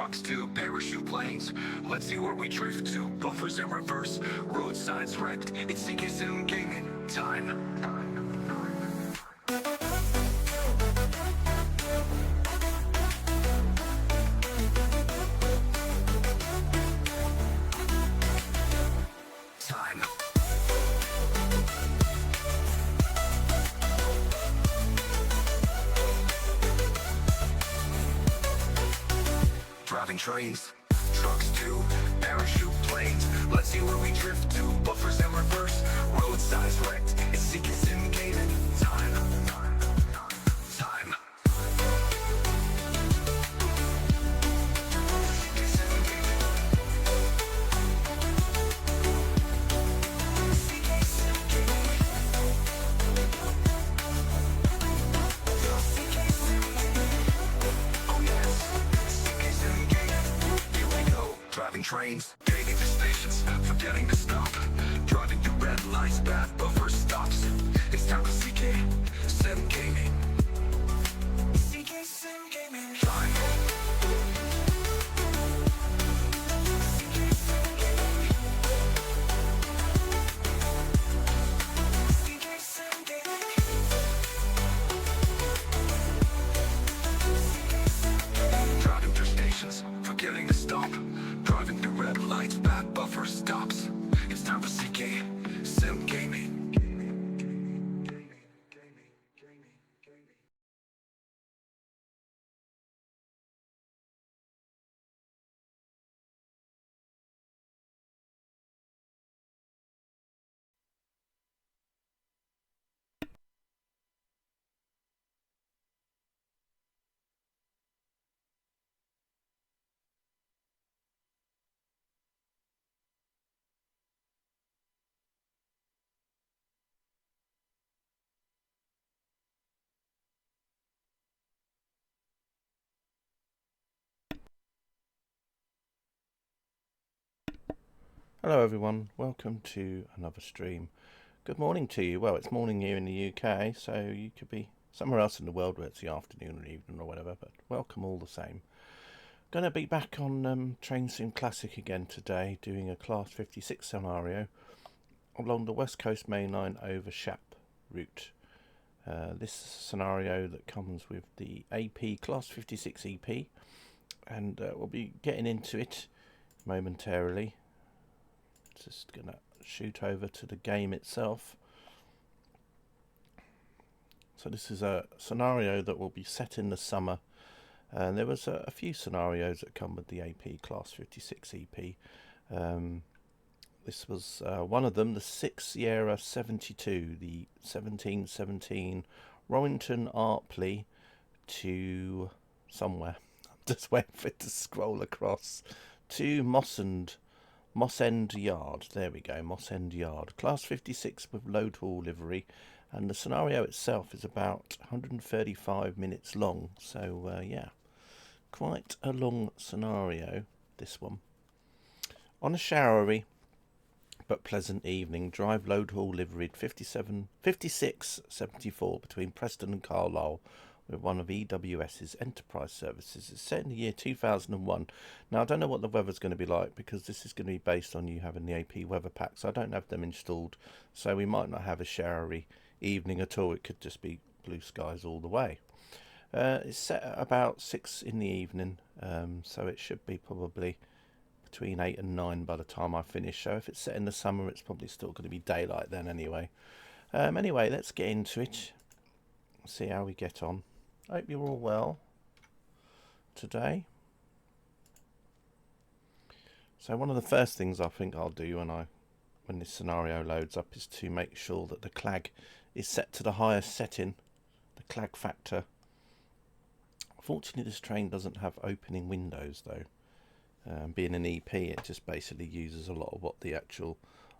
trucks to parachute planes. Let's see where we drift to. Buffers in reverse, road signs wrecked. It's CK gaming time. Driving trains, trucks to parachute planes. Let's see where we drift to. Buffers in reverse, road signs wrecked. It's CK gaming time. Driving trains, gaining the stations, forgetting to stop. Driving through red lights, bad buffer stops. It's time for CK Sim Gaming. CK Sim Gaming time. CK Sim Gaming. CK Sim Gaming. Driving through stations, forgetting to stop. Driving through red lights, bad buffer stops. It's time for CK Sim Gaming. Hello everyone, welcome to another stream. Good morning to you. Well, it's morning here in the UK, so you could be somewhere else in the world where it's the afternoon or evening or whatever, but welcome all the same. Going to be back on Train Sim Classic again today, doing a Class 56 scenario along the West Coast Main Line Over Shap route. This scenario that comes with the AP Class 56 EP, and we'll be getting into it momentarily. Just gonna shoot over to the game itself. So this is a scenario that will be set in the summer, and there was a few scenarios that come with the AP Class 56 EP. This was one of them, the 6 Sierra 72, the 1717 Rowington Arpley to somewhere. I'm just waiting for it to scroll across to Moss End Yard. There we go, Moss End Yard. Class 56 with load haul livery, and the scenario itself is about 135 minutes long. So yeah, quite a long scenario, this one. On a showery but pleasant evening, drive load haul liveried 5674 between Preston and Carlisle with one of EWS's enterprise services. It's set in the year 2001. Now, I don't know what the weather's going to be like, because this is going to be based on you having the AP weather packs. I don't have them installed, so we might not have a showery evening at all. It could just be blue skies all the way. It's set at about 6 in the evening, so it should be probably between 8 and 9 by the time I finish. So if it's set in the summer, it's probably still going to be daylight then anyway. Anyway, let's get into it. See how we get on. I hope you're all well today. So one of the first things I think I'll do when this scenario loads up is to make sure that the clag is set to the highest setting, the clag factor. Fortunately, this train doesn't have opening windows though. Being an EP, it just basically uses a lot of what the actual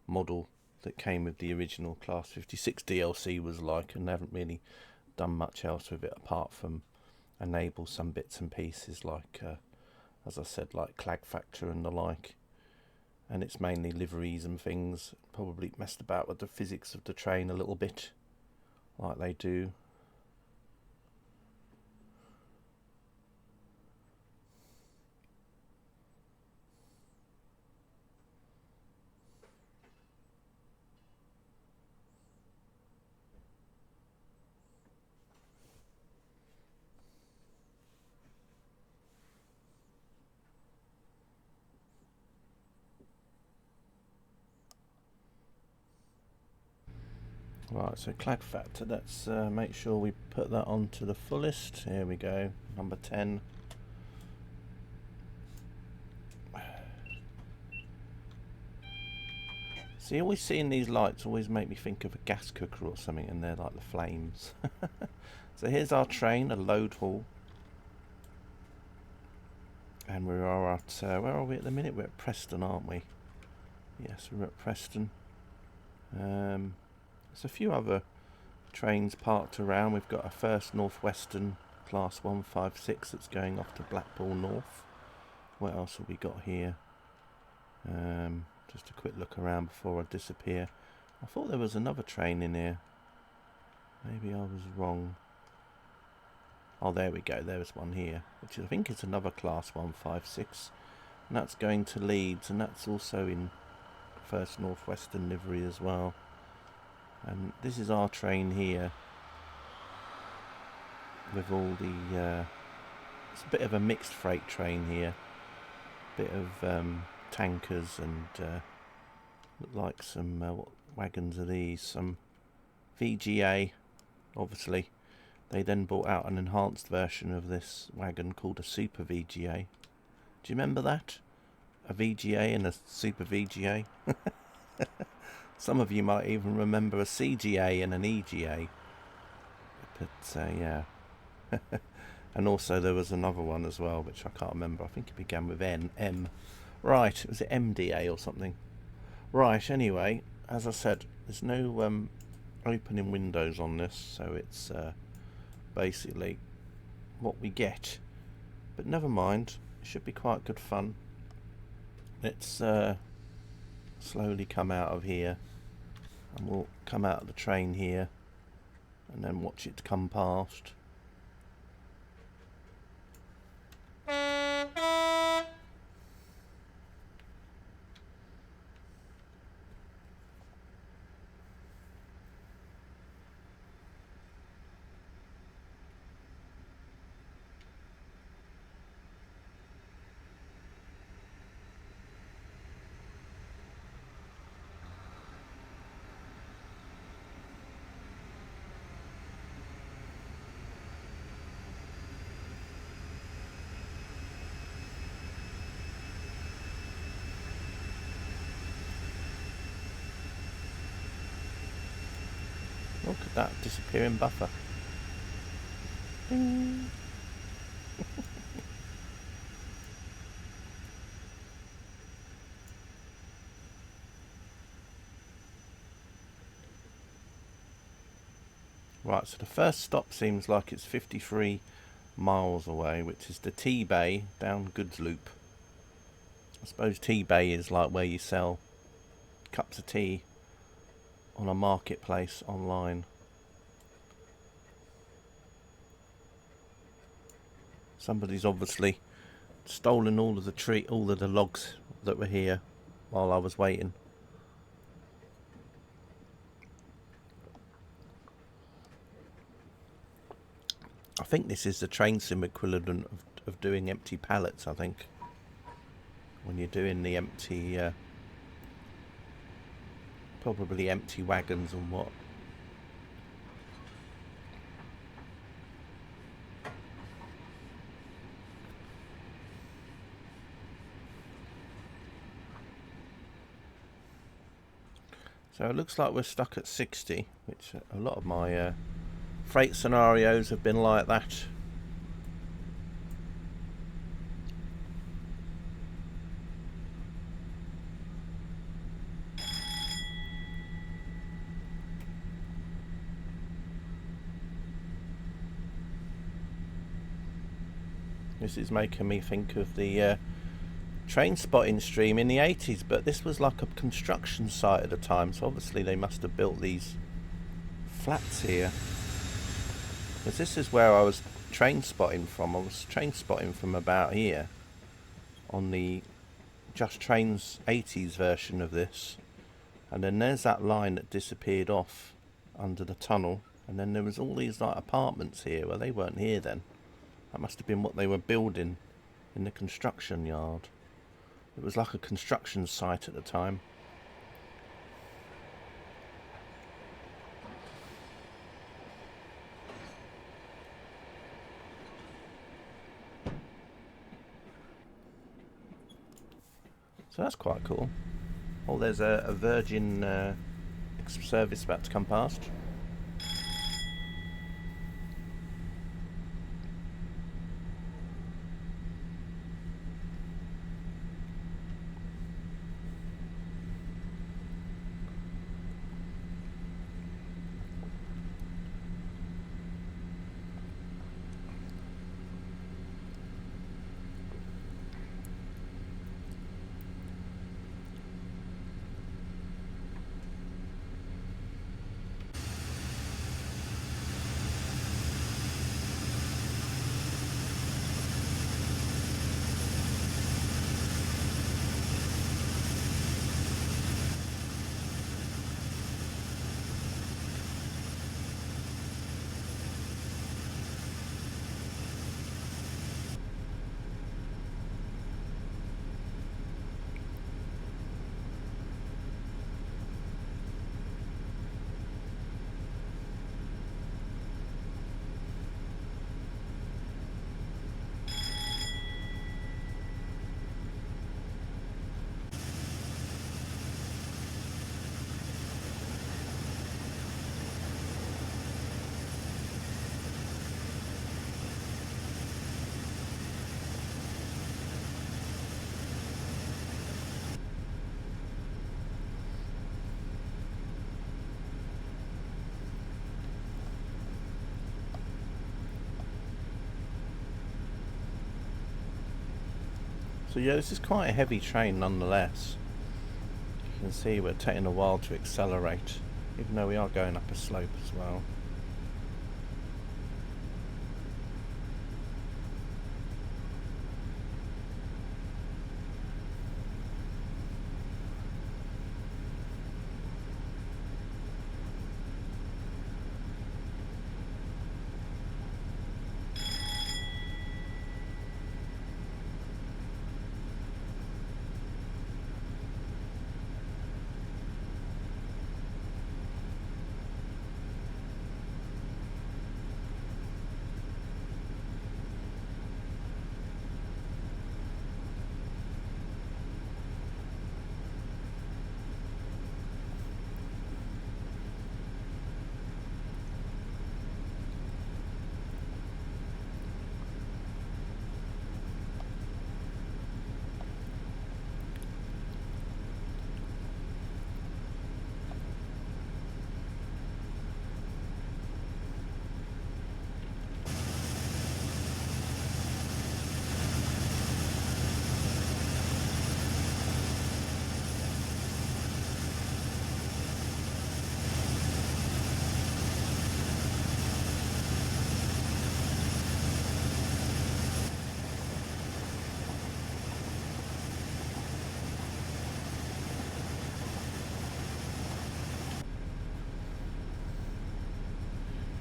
model that came with the original Class 56 DLC was like, and they haven't really done much else with it apart from enable some bits and pieces like as I said, like clag factor and the like, and it's mainly liveries and things. Probably messed about with the physics of the train a little bit like they do. Right, so clag factor, let's make sure we put that on to the fullest. Here we go, number 10. See, always seeing these lights always make me think of a gas cooker or something, and they're like the flames. So here's our train, a load hall. And we are at, where are we at the minute? We're at Preston, aren't we? Yes, we're at Preston. There's a few other trains parked around. We've got a First North Western Class 156 that's going off to Blackpool North. What else have we got here? Just a quick look around before I disappear. I thought there was another train in here. Maybe I was wrong. Oh, there we go. There's one here, which I think is another Class 156. And that's going to Leeds, and that's also in First North Western livery as well. And this is our train here, with all the... it's a bit of a mixed freight train here. Bit of tankers and look like some what wagons are these? Some VGA, obviously. They then brought out an enhanced version of this wagon called a Super VGA. Do you remember that? A VGA and a Super VGA? Some of you might even remember a CGA and an EGA. But yeah. And also there was another one as well, which I can't remember. I think it began with M. Right, was it MDA or something? Right, anyway, as I said, there's no opening windows on this, so it's basically what we get. But never mind, it should be quite good fun. Let's slowly come out of here, and we'll come out of the train here and then watch it come past. Look at that disappearing buffer. Ding. Right, so the first stop seems like it's 53 miles away, which is the T-Bay down Goods Loop. I suppose T-Bay is like where you sell cups of tea on a marketplace online. Somebody's obviously stolen all of the logs that were here while I was waiting. I think this is the train sim equivalent of doing empty pallets, I think. When you're doing the empty, probably empty wagons and what. So it looks like we're stuck at 60, which a lot of my freight scenarios have been like that. This is making me think of the train spotting stream in the 80s, but this was like a construction site at the time, so obviously they must have built these flats here. Because this is where I was train spotting from. I was train spotting from about here on the Just Trains 80s version of this. And then there's that line that disappeared off under the tunnel, and then there was all these like apartments here. Well, they weren't here then. That must have been what they were building in the construction yard. It was like a construction site at the time. So that's quite cool. Oh, there's a Virgin service about to come past. So yeah, this is quite a heavy train nonetheless. You can see we're taking a while to accelerate, even though we are going up a slope as well.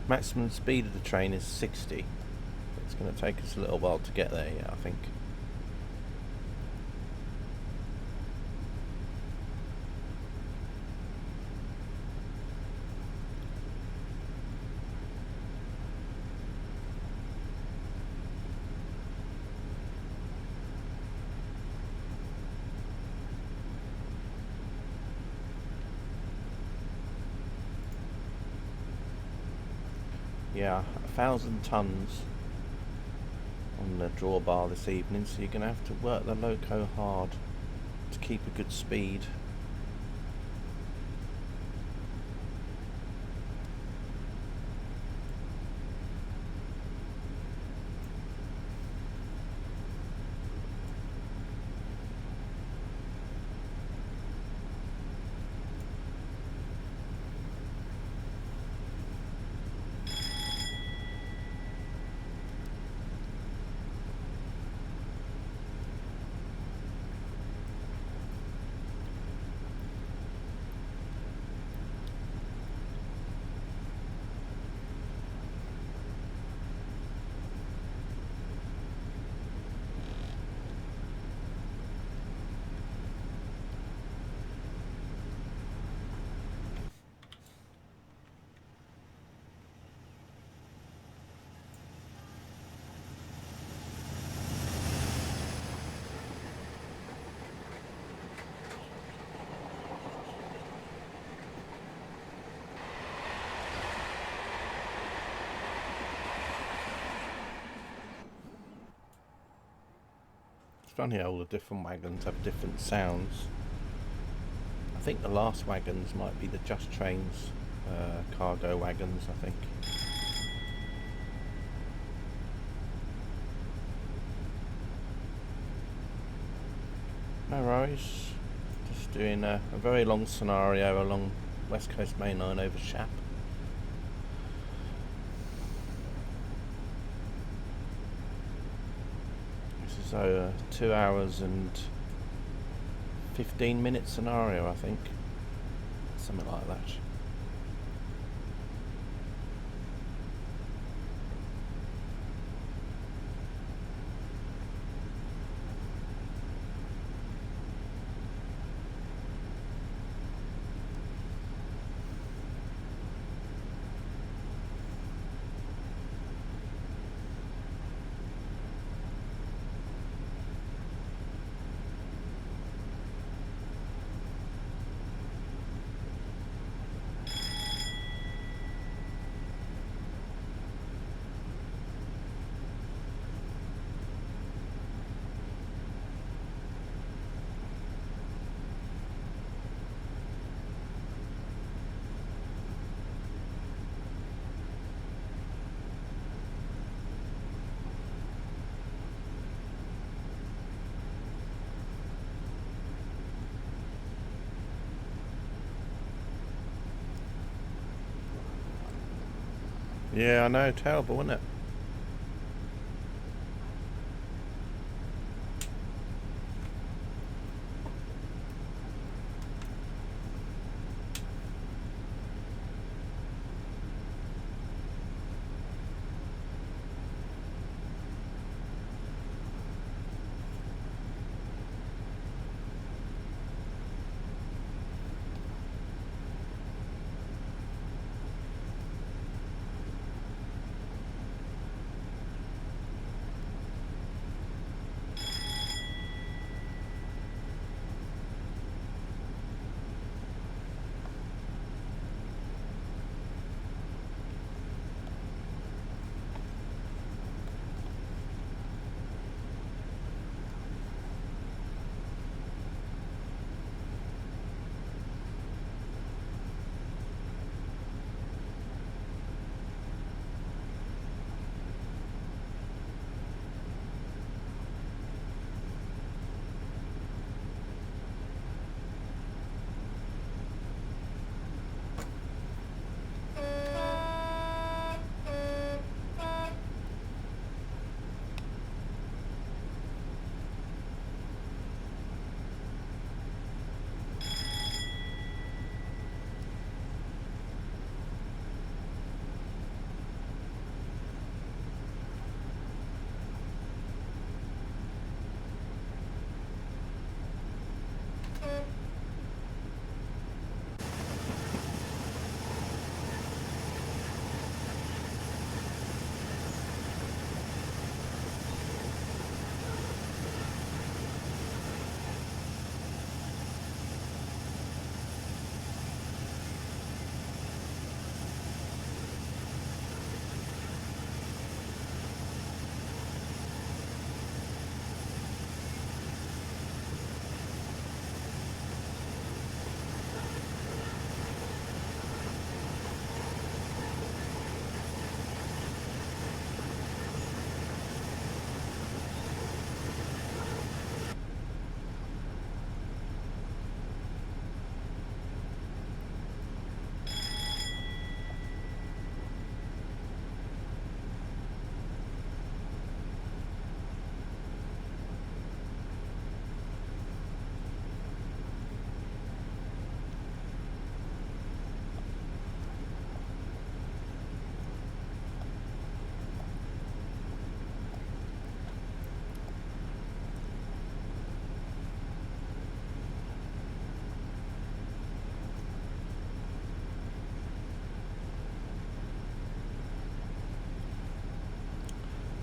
Maximum speed of the train is 60. It's going to take us a little while to get there, yeah, I think. Yeah, 1,000 tons on the drawbar this evening, so you're going to have to work the loco hard to keep a good speed. funny how all the different wagons have different sounds. I think the last wagons might be the Just Trains cargo wagons, I think. No worries. Just doing a very long scenario along West Coast Main Line over Shap. This is a 2 hours and 15-minute scenario, I think. Something like that. Yeah, I know, terrible, isn't it?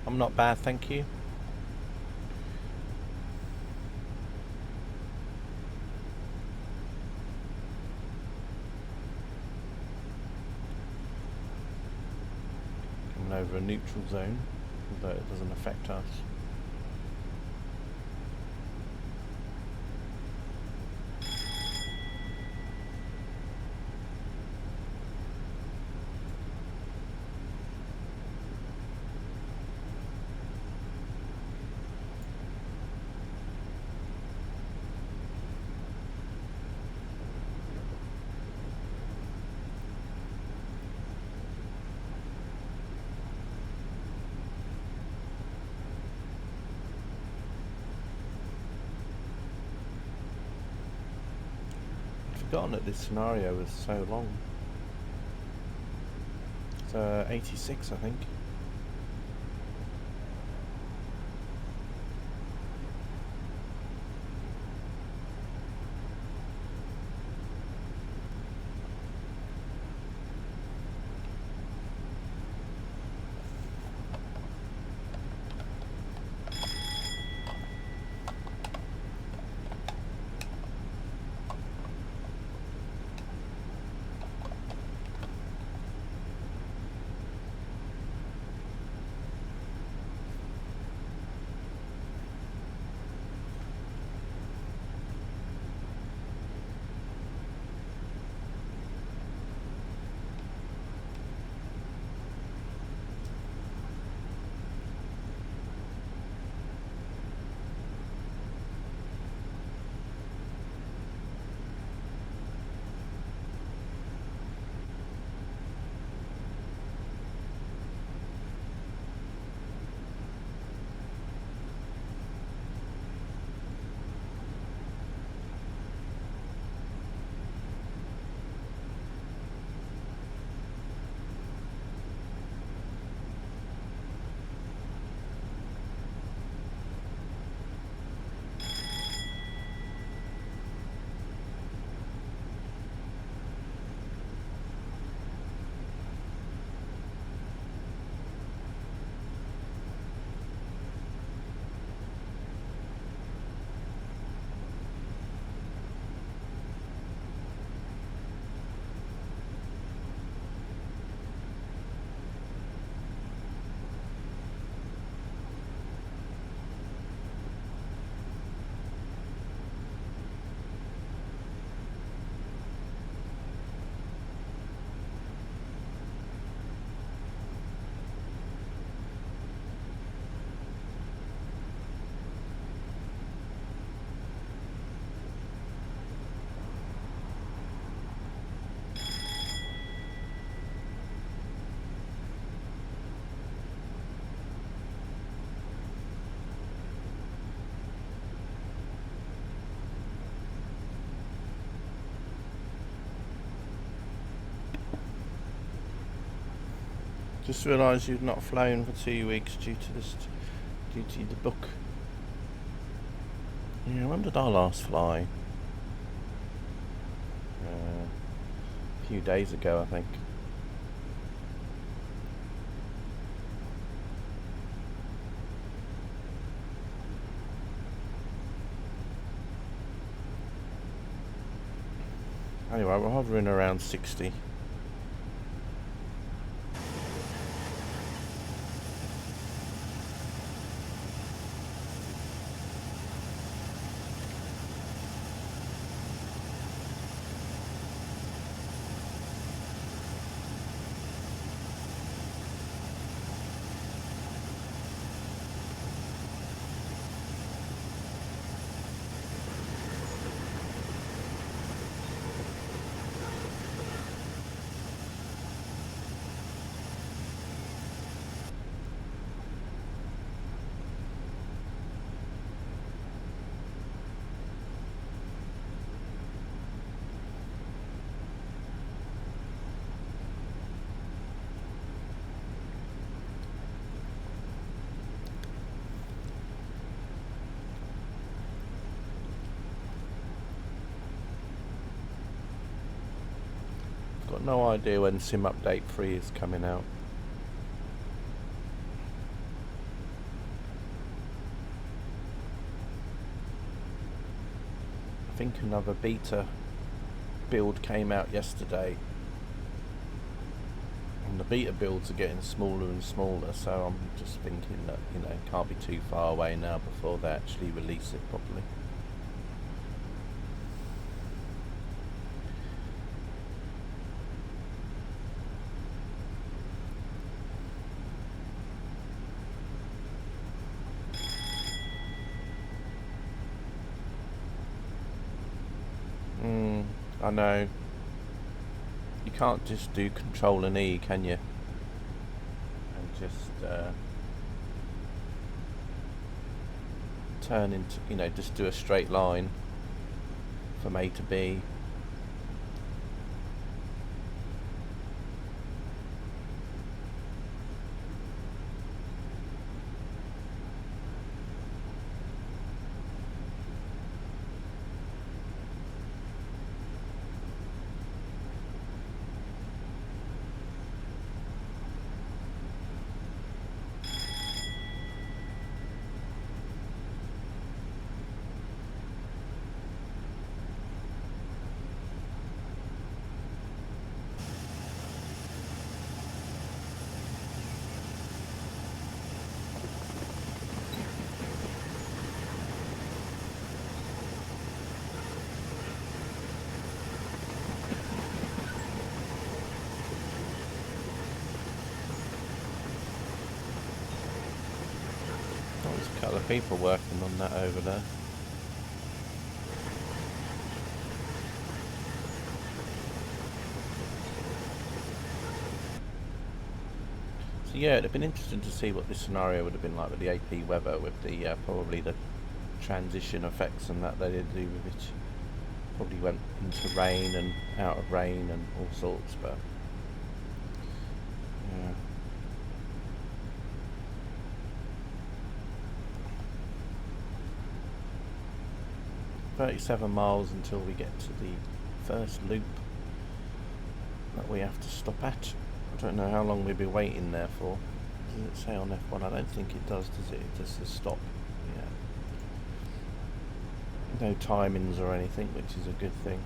I'm not bad, thank you. Coming over a neutral zone, although it doesn't affect us. forgotten that this scenario was so long. It's 86, I think. Just realised you've not flown for 2 weeks due to the book. Yeah, when did I last fly? A few days ago, I think. Anyway, we're hovering around 60. Got no idea when Sim Update 3 is coming out. I think another beta build came out yesterday, and the beta builds are getting smaller and smaller, so I'm just thinking that, you know, it can't be too far away now before they actually release it properly. I know. You can't just do Control and E, can you? And just turn into, you know, just do a straight line from A to B. couple of people working on that over there. So yeah, it'd have been interesting to see what this scenario would have been like with the AP weather, with the probably the transition effects and that they did do with it. Probably went into rain and out of rain and all sorts, but yeah. 37 miles until we get to the first loop that we have to stop at. I don't know how long we'll be waiting there for. Does it say on F1? I don't think it does it? It just says stop. Yeah. No timings or anything, which is a good thing.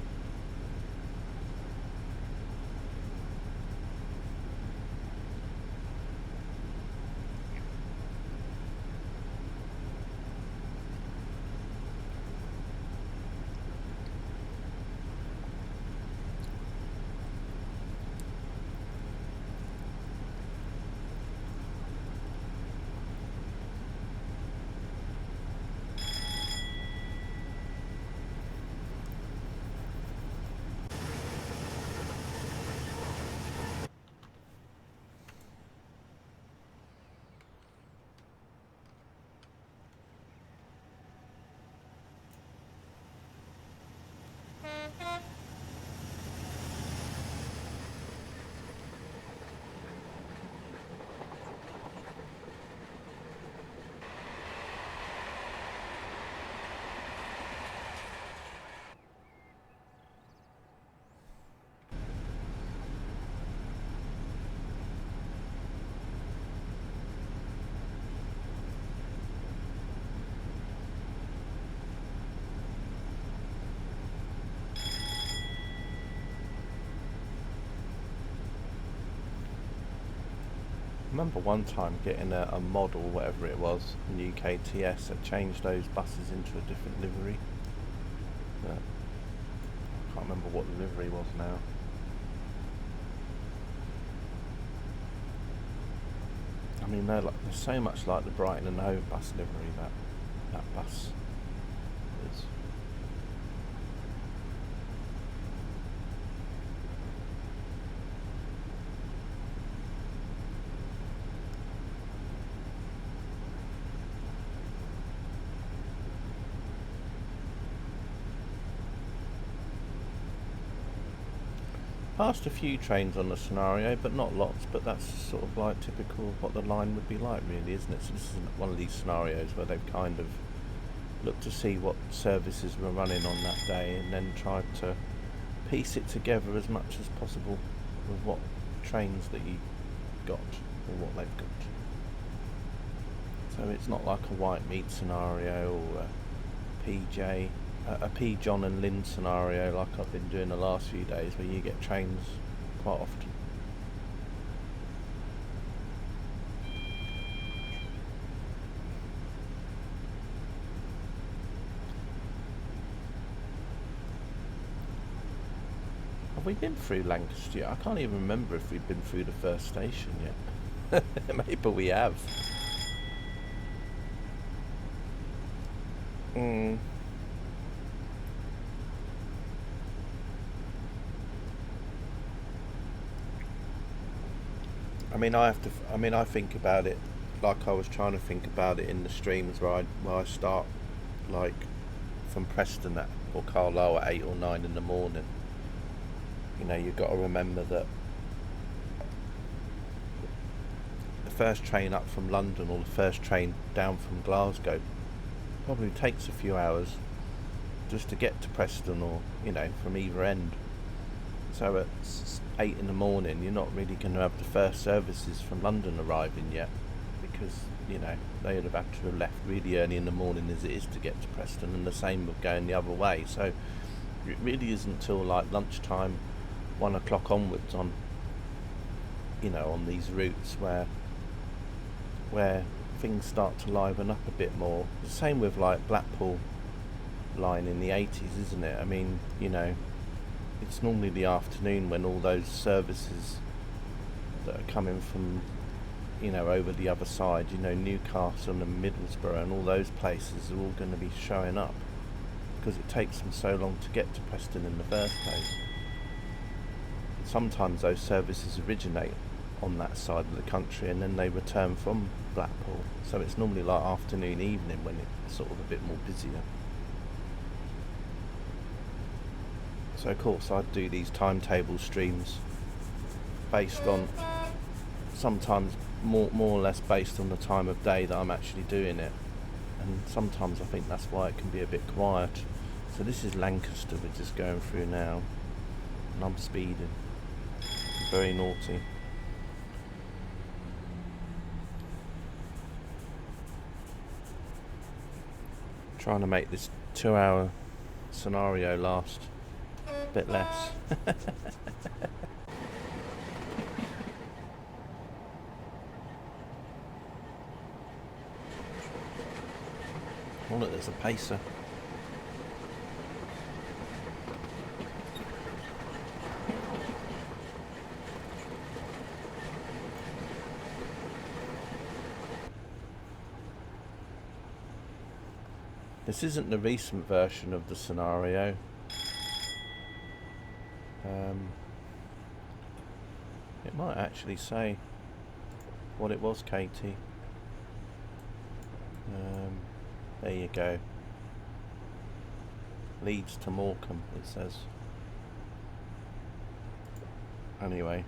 I remember one time getting a model, whatever it was, in UKTS that changed those buses into a different livery. But I can't remember what the livery was now. I mean, they're so much like the Brighton and Hove bus livery, that bus is. Passed a few trains on the scenario, but not lots, but that's sort of like typical of what the line would be like, really, isn't it? So this is one of these scenarios where they've kind of looked to see what services were running on that day and then tried to piece it together as much as possible with what trains that you got or what they've got. So it's not like a white meat scenario or a P John and Lynn scenario like I've been doing the last few days, where you get trains quite often. Have we been through Lancaster yet? I can't even remember if we've been through the first station yet. Maybe we have. I think about it like I was trying to think about it in the streams where I start like from Preston or Carlisle at 8 or 9 in the morning. You know, you've got to remember that the first train up from London or the first train down from Glasgow probably takes a few hours just to get to Preston, or, you know, from either end. So at 8 in the morning, you're not really going to have the first services from London arriving yet, because, you know, they would have had to have left really early in the morning as it is to get to Preston, and the same with going the other way. So it really isn't till like lunchtime, 1 o'clock onwards on, you know, on these routes where things start to liven up a bit more. The same with like Blackpool line in the 80s, isn't it? I mean, you know, it's normally the afternoon when all those services that are coming from you know, over the other side, you know, Newcastle and Middlesbrough and all those places are all going to be showing up because it takes them so long to get to Preston in the first place. Sometimes those services originate on that side of the country and then they return from Blackpool, so it's normally like afternoon, evening when it's sort of a bit more busier. So of course I'd do these timetable streams based on, sometimes more or less based on the time of day that I'm actually doing it, and sometimes I think that's why it can be a bit quiet. So this is Lancaster we're just going through now, and I'm speeding. I'm very naughty. Trying to make this 2-hour scenario last a bit less. Oh look, there's a pacer. This isn't the recent version of the scenario. It might actually say what it was, Katie. There you go. Leeds to Morecambe, it says. Anyway.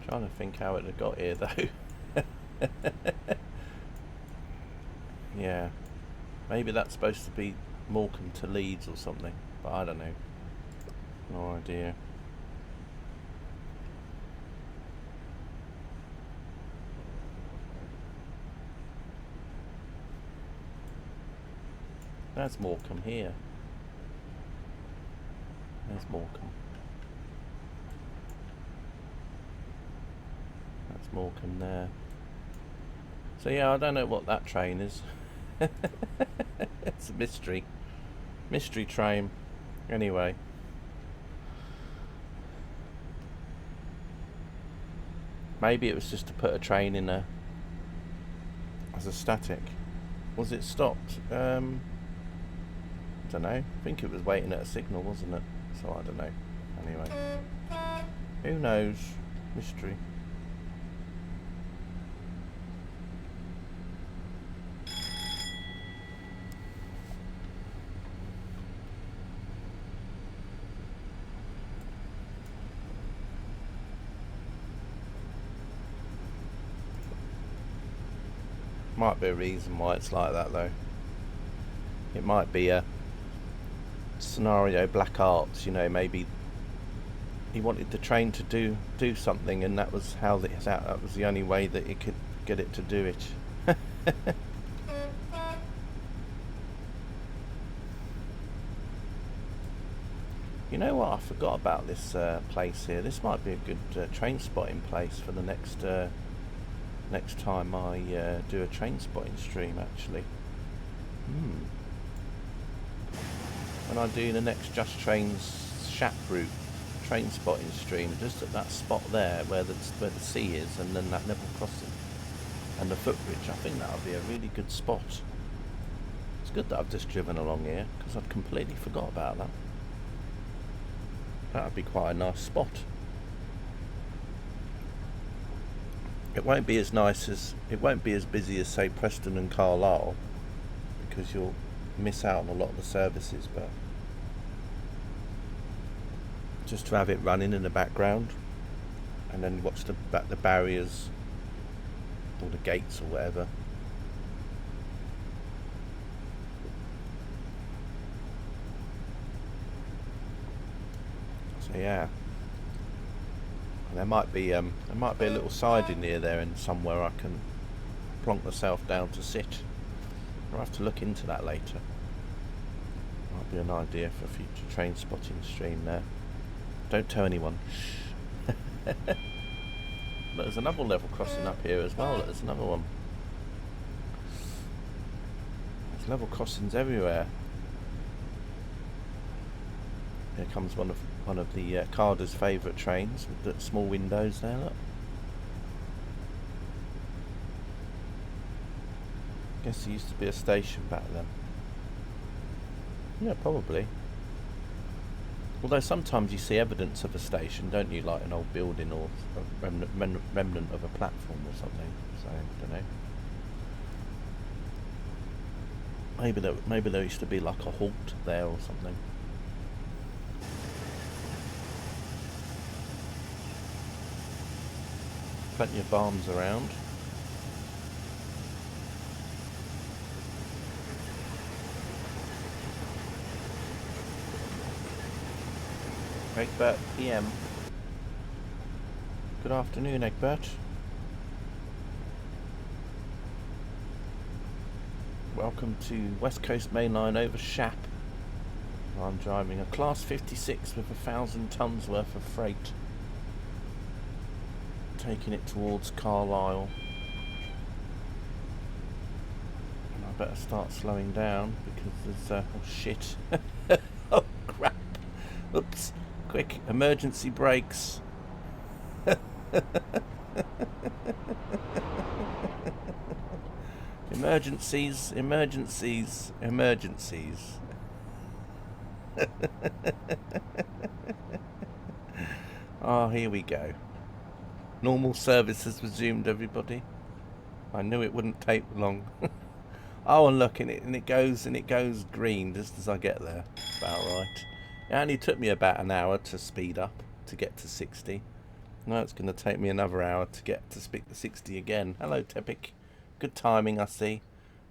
Trying to think how it had got here though. Yeah, maybe that's supposed to be Morecambe to Leeds or something, but I don't know. No idea. There's Morecambe here. There's Morecambe. That's Morecambe there. So yeah, I don't know what that train is. It's a mystery. Mystery train. Anyway. Maybe it was just to put a train in a as a static. Was it stopped? I don't know. I think it was waiting at a signal, wasn't it? So I don't know. Anyway. Who knows? Mystery. Might be a reason why it's like that though. It might be a scenario black arts, you know, maybe he wanted the train to do something and that was how that was the only way that it could get it to do it. You know what, I forgot about this place here. This might be a good train spotting place for the next time I do a train spotting stream actually. When I do the next Just Trains Shap route train spotting stream, just at that spot there where the sea is and then that level crossing and the footbridge, I think that would be a really good spot. It's good that I've just driven along here because I'd completely forgot about that. That would be quite a nice spot. It won't be as nice as, it won't be as busy as say Preston and Carlisle because you'll miss out on a lot of the services, but just to have it running in the background and then watch the barriers or the gates or whatever. So yeah, there might be a little siding near there and somewhere I can plonk myself down to sit. I'll have to look into that later. Might be an idea for a future train spotting stream there. Don't tell anyone. Shh. But there's another level crossing up here as well. There's another one. There's level crossings everywhere. Here comes one of the Carter's favourite trains with the small windows there. Look. Guess there used to be a station back then. Yeah, probably. Although sometimes you see evidence of a station, don't you? Like an old building or a remnant of a platform or something. So I don't know. Maybe there used to be like a halt there or something. Plenty of barns around. Egbert PM. Good afternoon, Egbert. Welcome to West Coast Main Line over Shap. I'm driving a Class 56 with 1,000 tons worth of freight. Taking it towards Carlisle. And I better start slowing down because there's oh shit. Oh crap. Oops. Quick, emergency brakes. Emergencies, emergencies, emergencies. Oh, here we go. Normal service has resumed, everybody. I knew it wouldn't take long. Oh, and look, and it goes green just as I get there. About right. It only took me about an hour to speed up to get to 60. Now it's going to take me another hour to get to 60 again. Hello, Tepic. Good timing, I see.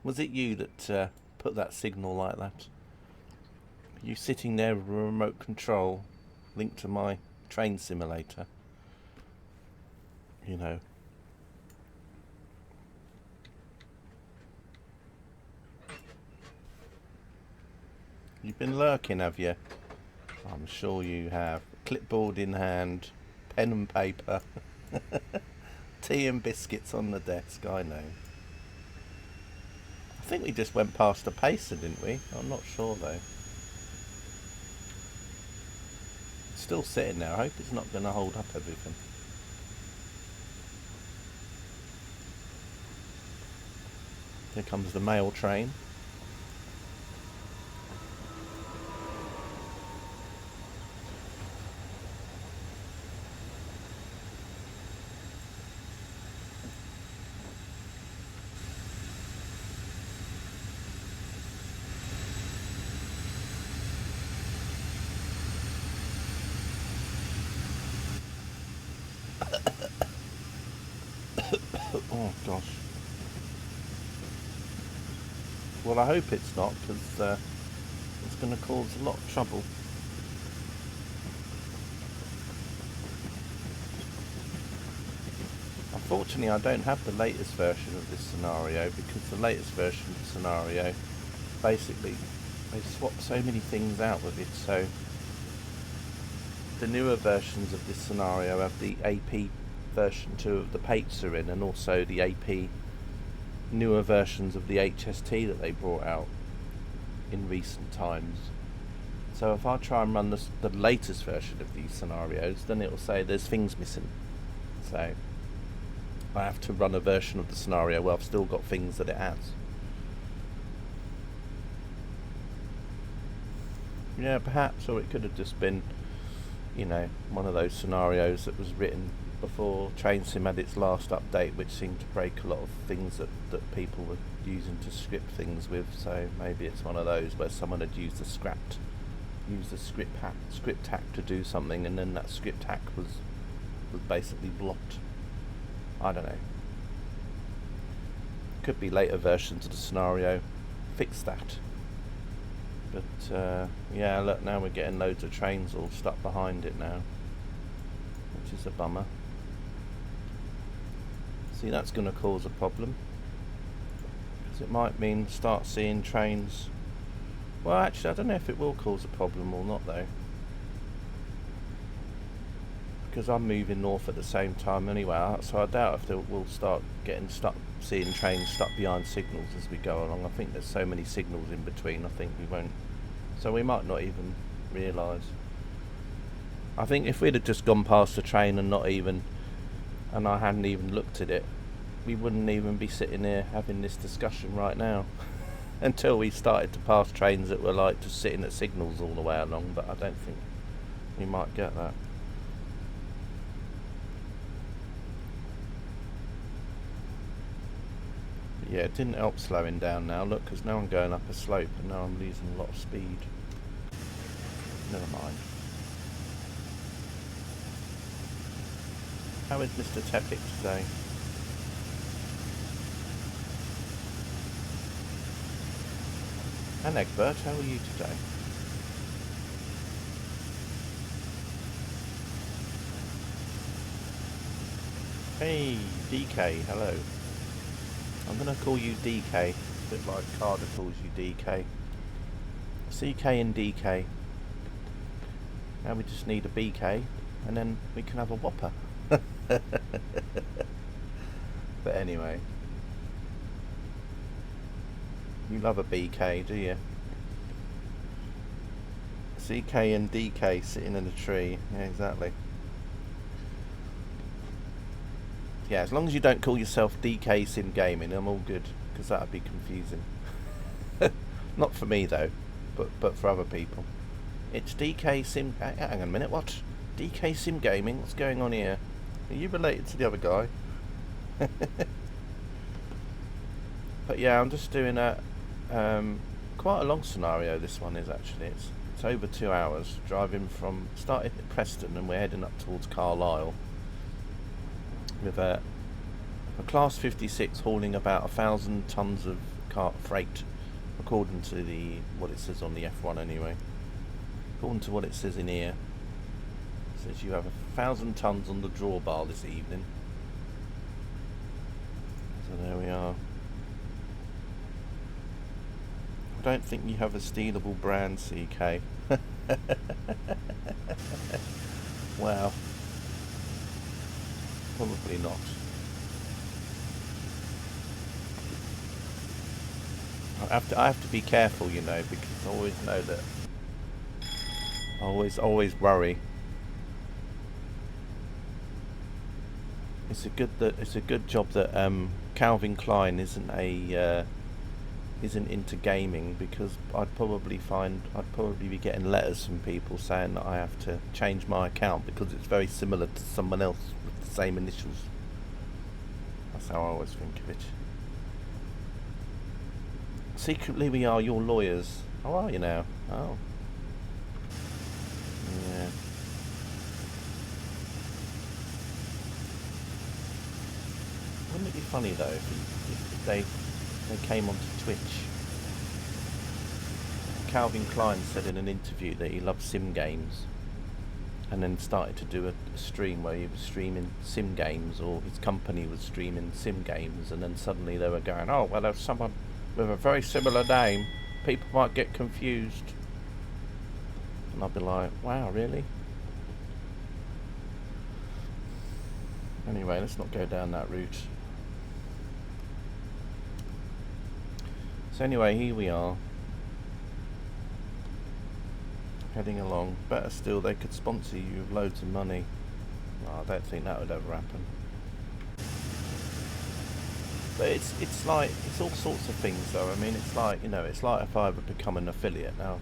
Was it you that put that signal like that? You sitting there with a remote control linked to my train simulator? You know. You've been lurking, have you? I'm sure you have. Clipboard in hand, pen and paper, tea and biscuits on the desk, I know. I think we just went past a pacer, didn't we? I'm not sure though. It's still sitting there. I hope it's not going to hold up everything. Here comes the mail train. Oh gosh. Well, I hope it's not, because it's going to cause a lot of trouble. Unfortunately, I don't have the latest version of this scenario, because the latest version of the scenario, basically, they've swapped so many things out with it. So the newer versions of this scenario have the AP version 2 of the Pacer in, and also the AP newer versions of the HST that they brought out in recent times. So if I try and run the latest version of these scenarios, then it will say there's things missing. So I have to run a version of the scenario where I've still got things that it has. Yeah, perhaps, or it could have just been, you know, one of those scenarios that was written before TrainSim had its last update, which seemed to break a lot of things that people were using to script things with. So maybe it's one of those where someone had used a script hack to do something, and then that script hack was basically blocked. I don't know. Could be later versions of the scenario fix that. But yeah, look, now we're getting loads of trains all stuck behind it now, which is a bummer. See, that's going to cause a problem. because it might mean start seeing trains. Well, actually, I don't know if it will cause a problem or not though, because I'm moving north at the same time anyway, so I doubt if we'll start getting stuck, seeing trains stuck behind signals as we go along. I think there's so many signals in between, I think we won't, so we might not even realise. I think if we'd have just gone past the train and and I hadn't even looked at it, we wouldn't even be sitting here having this discussion right now. Until we started to pass trains that were like just sitting at signals all the way along, but I don't think we might get that. But yeah, it didn't help slowing down now, look, because now I'm going up a slope and now I'm losing a lot of speed. Never mind. How is Mr. Tepic today? And Egbert, how are you today? Hey, DK, hello. I'm going to call you DK, a bit like Carter calls you DK. CK and DK. Now we just need a BK, and then we can have a Whopper. But anyway. You love a BK, do you? CK and DK sitting in a tree. Yeah, exactly. Yeah, as long as you don't call yourself DK Sim Gaming, I'm all good, because that would be confusing. Not for me though, but for other people. It's DK Sim. Hang on a minute, what? DK Sim Gaming? What's going on here? Are you related to the other guy? But yeah, I'm just doing quite a long scenario. This one is actually. It's over 2 hours driving from starting at Preston and we're heading up towards Carlisle with a Class 56 hauling about 1,000 tons of freight, according to what it says on the F1 anyway. According to what it says in here, it says you have 1,000 tons on the drawbar this evening. So there we are. I don't think you have a stealable brand, CK. Wow. Probably not. I have to be careful, you know, because I always know that I always worry. It's a good job that Calvin Klein isn't into gaming, because I'd probably be getting letters from people saying that I have to change my account because it's very similar to someone else with the same initials. That's how I always think of it. Secretly we are your lawyers. How are you now? Oh. Yeah. Wouldn't it be funny though if they came onto Twitch? Calvin Klein said in an interview that he loved sim games, and then started to do a stream where he was streaming sim games, or his company was streaming sim games, and then suddenly they were going, oh well, there's someone with a very similar name, people might get confused. And I'd be like, wow, really? Anyway, let's not go down that route. So anyway, here we are, heading along. Better still, they could sponsor you with loads of money. No, I don't think that would ever happen. But it's like, it's all sorts of things though. I mean, it's like, you know, it's like if I ever become an affiliate now,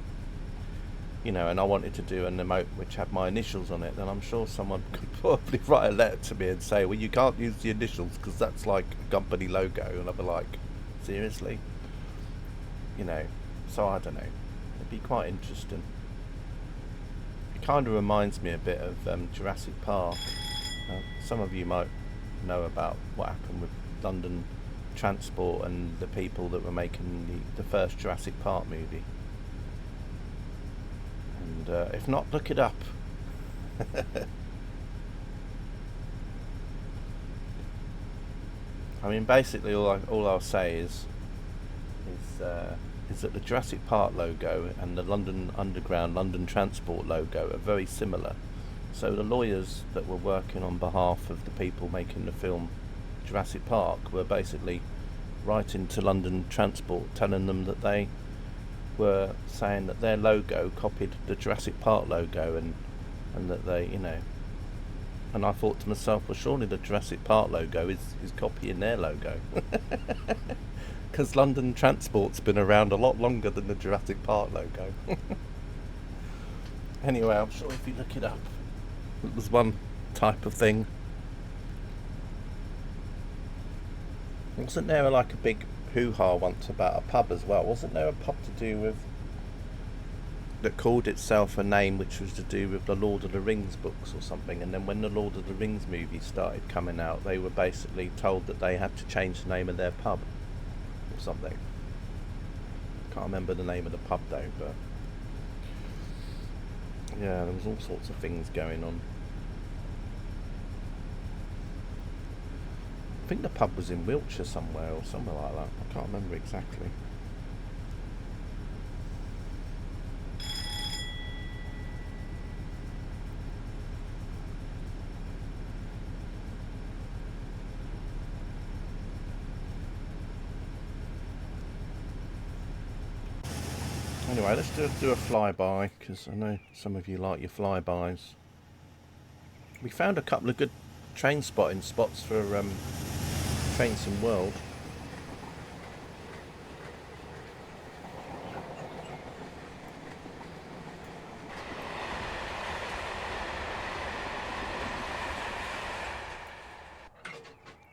you know, and I wanted to do an emote which had my initials on it, then I'm sure someone could probably write a letter to me and say, well, you can't use the initials because that's like a company logo. And I'd be like, seriously? You know, so I don't know. It'd be quite interesting. It kind of reminds me a bit of Jurassic Park. Some of you might know about what happened with London Transport and the people that were making the first Jurassic Park movie. And if not, look it up. I mean, basically all I'll say is is that the Jurassic Park logo and the London Underground, London Transport logo are very similar. So the lawyers that were working on behalf of the people making the film Jurassic Park were basically writing to London Transport, telling them that they were saying that their logo copied the Jurassic Park logo, and that they, and I thought to myself, well, surely the Jurassic Park logo is copying their logo. Because London Transport's been around a lot longer than the Jurassic Park logo. Anyway, I'm sure if you look it up, it was one type of thing. Wasn't there like a big hoo-ha once about a pub as well? Wasn't there a pub to do with, that called itself a name which was to do with the Lord of the Rings books or something, and then when the Lord of the Rings movies started coming out, they were basically told that they had to change the name of their pub or something. Can't remember the name of the pub though, but yeah, there was all sorts of things going on. I think the pub was in Wiltshire somewhere or somewhere like that. I can't remember exactly. Anyway, let's do a flyby, because I know some of you like your flybys. We found a couple of good train spotting spots for Trainsim World.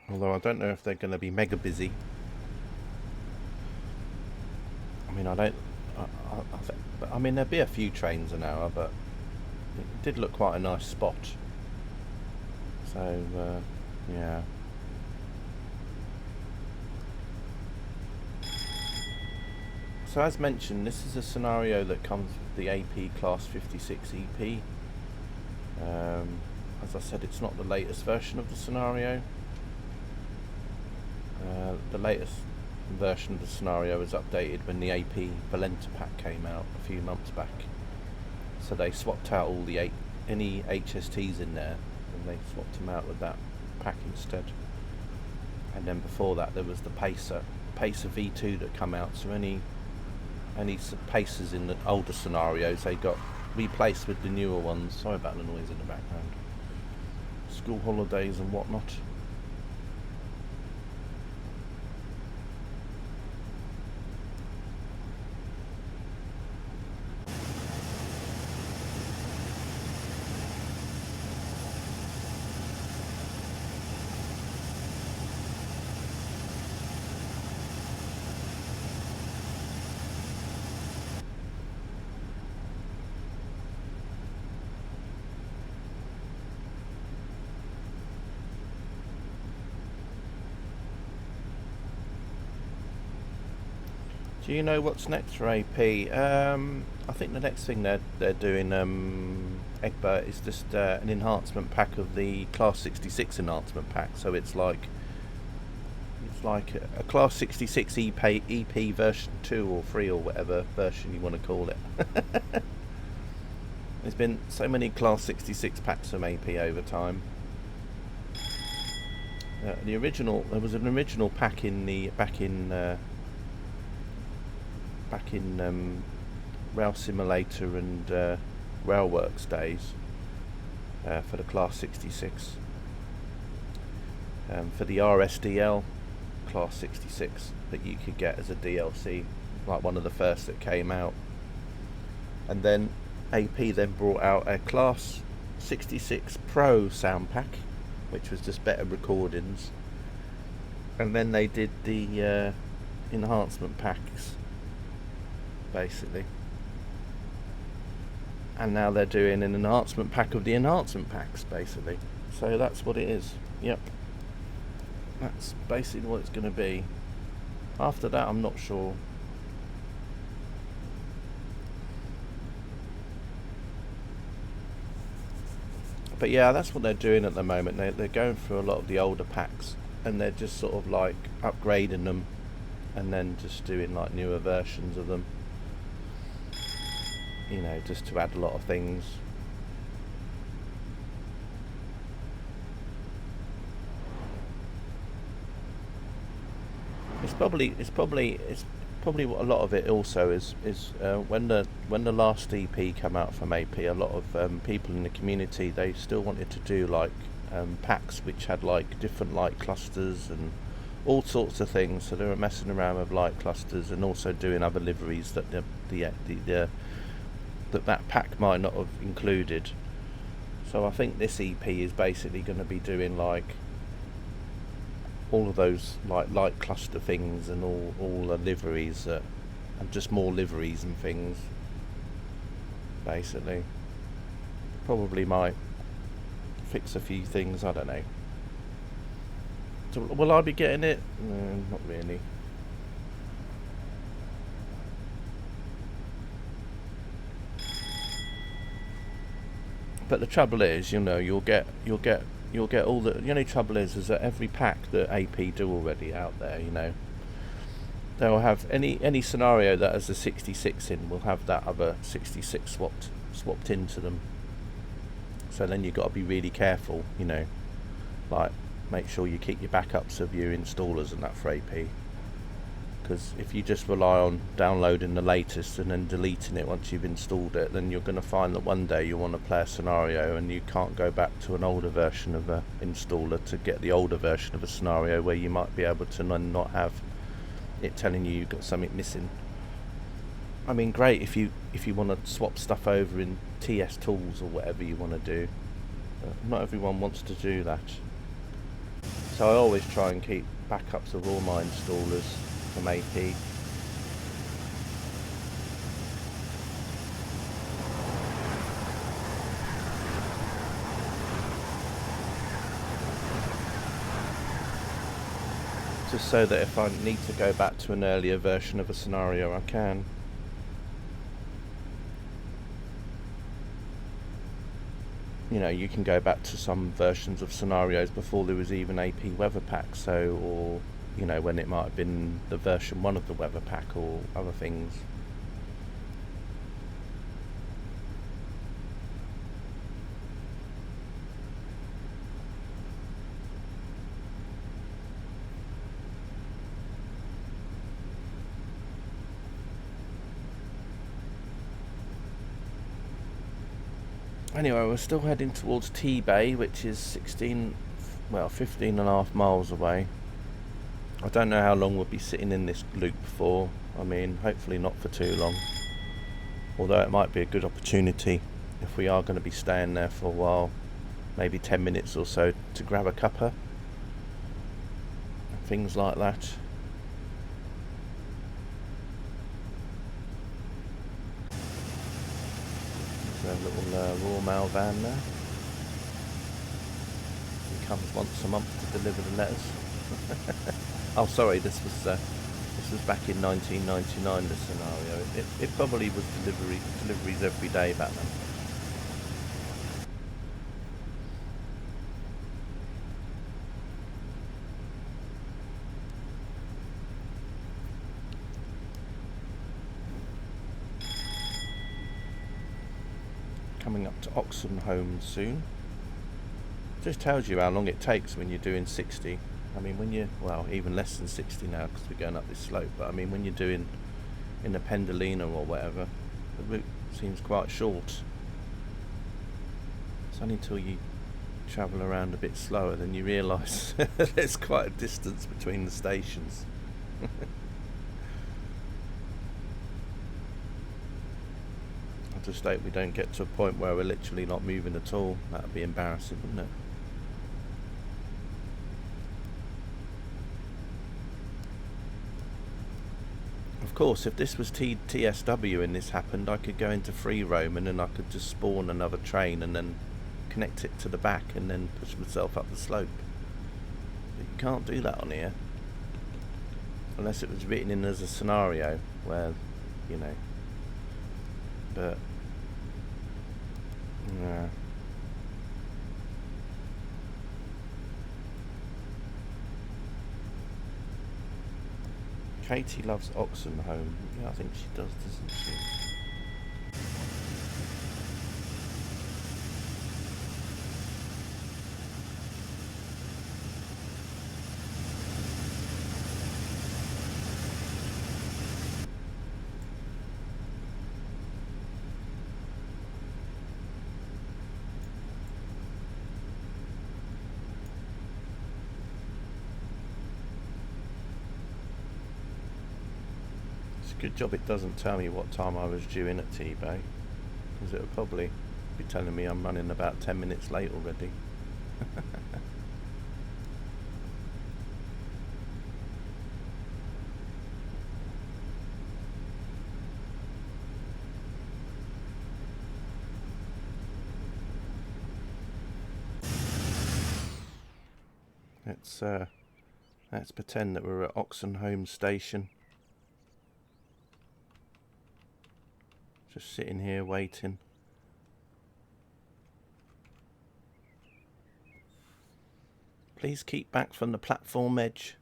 Although I don't know if they're going to be mega busy. I mean, I mean, there'll be a few trains an hour, but it did look quite a nice spot. So, yeah. So as mentioned, this is a scenario that comes with the AP Class 56 EP. As I said, it's not the latest version of the scenario. The latest version of the scenario was updated when the AP Valenta pack came out a few months back. So they swapped out all the any HSTs in there, and they swapped them out with that pack instead. And then before that there was the Pacer V2 that come out, so any Pacers in the older scenarios, they got replaced with the newer ones. Sorry about the noise in the background. School holidays and whatnot. Do you know what's next for AP? I think the next thing they're doing, Egbert, is just an enhancement pack of the Class 66 enhancement pack. So it's like a Class 66 EP version 2 or 3 or whatever version you want to call it. There's been so many Class 66 packs from AP over time. There was an original pack back in Rail Simulator and Railworks days for the Class 66. For the RSDL Class 66 that you could get as a DLC, like one of the first that came out. And then AP then brought out a Class 66 Pro sound pack, which was just better recordings. And then they did the enhancement packs, basically. And now they're doing an enhancement pack of the enhancement packs, basically. So that's what it is. Yep. That's basically what it's going to be. After that, I'm not sure. But yeah, that's what they're doing at the moment. They're going through a lot of the older packs, and they're just sort of like upgrading them and then just doing like newer versions of them, you know, just to add a lot of things. It's probably what a lot of it also is when the last EP came out from AP, a lot of people in the community, they still wanted to do like packs which had like different light clusters and all sorts of things. So they were messing around with light clusters and also doing other liveries that that pack might not have included. So I think this EP is basically going to be doing like all of those like light cluster things and all the liveries and just more liveries and things. Basically, probably might fix a few things. I don't know. So will I be getting it? No, not really. But the trouble is, you know, you'll get all the. The only trouble is that every pack that AP do already out there, you know, they'll have any scenario that has a 66 in will have that other 66 swapped into them. So then you've got to be really careful, you know, like make sure you keep your backups of your installers and that for AP. Because if you just rely on downloading the latest and then deleting it once you've installed it, then you're going to find that one day you want to play a scenario and you can't go back to an older version of a installer to get the older version of a scenario where you might be able to not have it telling you've got something missing. I mean, great if you want to swap stuff over in TS tools or whatever you want to do. Not everyone wants to do that. So I always try and keep backups of all my installers from AP. Just so that if I need to go back to an earlier version of a scenario, I can. You know, you can go back to some versions of scenarios before there was even AP weather pack, so, or, you know, when it might have been the version 1 of the weather pack or other things. Anyway, we're still heading towards T-Bay, which is 15 and a half miles away. I don't know how long we'll be sitting in this loop for. I mean, hopefully not for too long. Although it might be a good opportunity if we are going to be staying there for a while, maybe 10 minutes or so, to grab a cuppa and things like that. There's a little Royal Mail van there. He comes once a month to deliver the letters. Oh, sorry, this was back in 1999. The scenario. It probably was deliveries every day back then. Coming up to Oxenholme soon. Just tells you how long it takes when you're doing 60. I mean, when you're, well, even less than 60 now because we're going up this slope, but I mean, when you're doing in a Pendolino or whatever, the route seems quite short. It's only until you travel around a bit slower than you realise there's quite a distance between the stations. I just hope we don't get to a point where we're literally not moving at all. That would be embarrassing, wouldn't it? Of course, if this was TSW and this happened, I could go into free roam and then I could just spawn another train and then connect it to the back and then push myself up the slope. But you can't do that on here. Unless it was written in as a scenario where, you know. But, yeah. Katie loves Oxenholme. Yeah, I think she does, doesn't she? Good job it doesn't tell me what time I was due in at T-Bay, because it would probably be telling me I'm running about 10 minutes late already. Let's pretend that we're at Oxenholme station. Just sitting here waiting. Please keep back from the platform edge.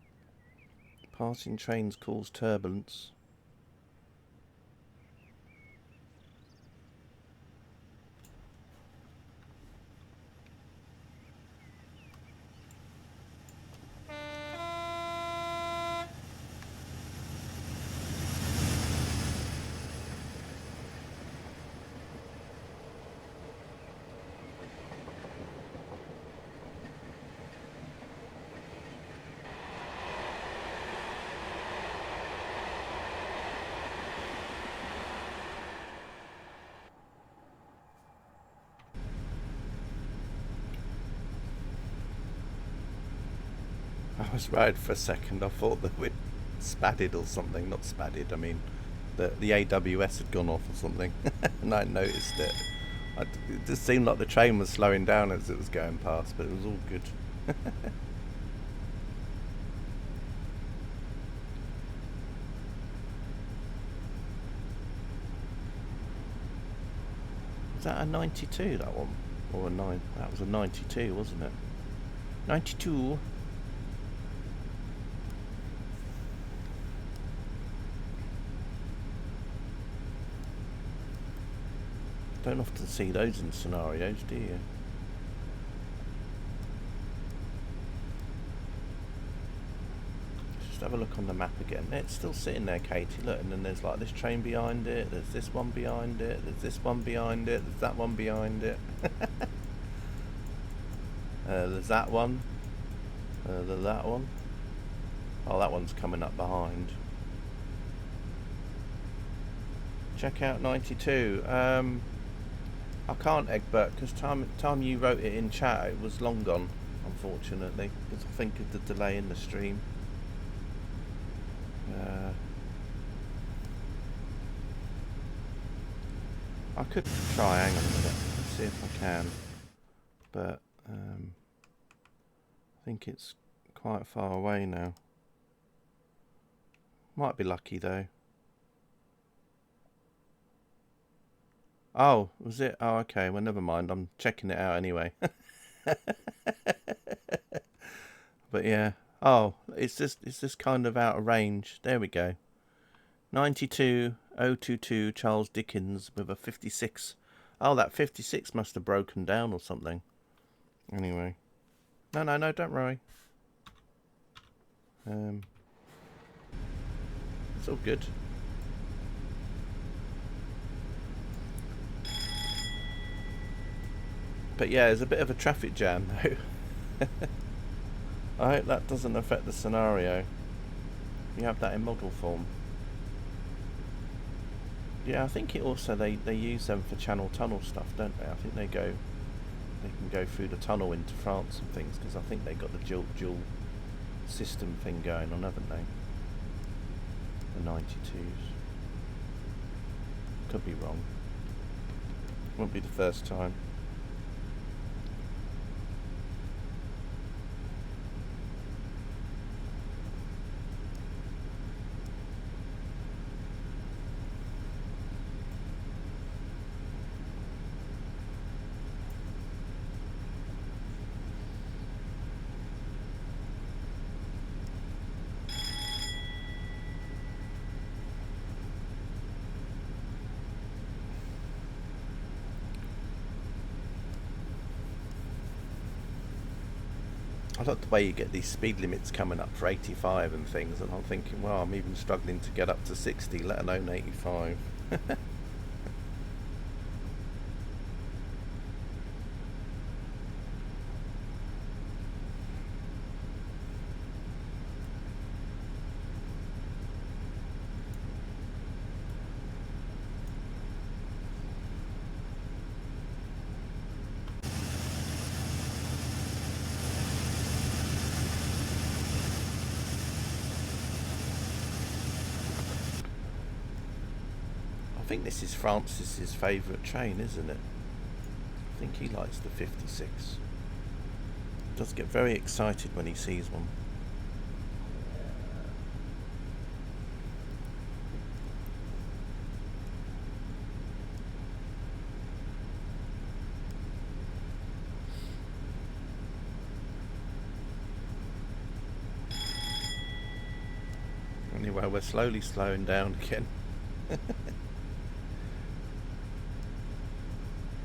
Passing trains cause turbulence. I was worried for a second. I thought that we'd spadded or something. Not spadded, I mean the AWS had gone off or something. And I noticed it. It just seemed like the train was slowing down as it was going past, but it was all good. Was that a 92, that one? Or a 9? That was a 92, wasn't it? 92. Don't often see those in scenarios, do you? Just have a look on the map again. It's still sitting there, Katie. Look, and then there's like this train behind it. There's this one behind it. There's this one behind it. There's that one behind it. There's that one. There's that one. Oh, that one's coming up behind. Check out 92. I can't, Egbert, because time you wrote it in chat, it was long gone, unfortunately, because I think of the delay in the stream. I could try, hang on a minute, let's see if I can, but I think it's quite far away now. Might be lucky though. Oh, was it? Oh, okay. Well, never mind. I'm checking it out anyway. But yeah. Oh, it's just kind of out of range. There we go. 92022 Charles Dickens with a 56. Oh, that 56 must have broken down or something. Anyway. No, don't worry. It's all good. But yeah, there's a bit of a traffic jam though. I hope that doesn't affect the scenario. You have that in model form. Yeah, I think it also they use them for channel tunnel stuff, don't they? I think they can go through the tunnel into France and things, because I think they got the dual system thing going on, haven't they? The 92s. Could be wrong. Won't be the first time. I like the way you get these speed limits coming up for 85 and things, and I'm thinking, well, I'm even struggling to get up to 60, let alone 85. I think this is Francis's favourite train, isn't it? I think he likes the 56. He does get very excited when he sees one. Anyway, we're slowly slowing down again.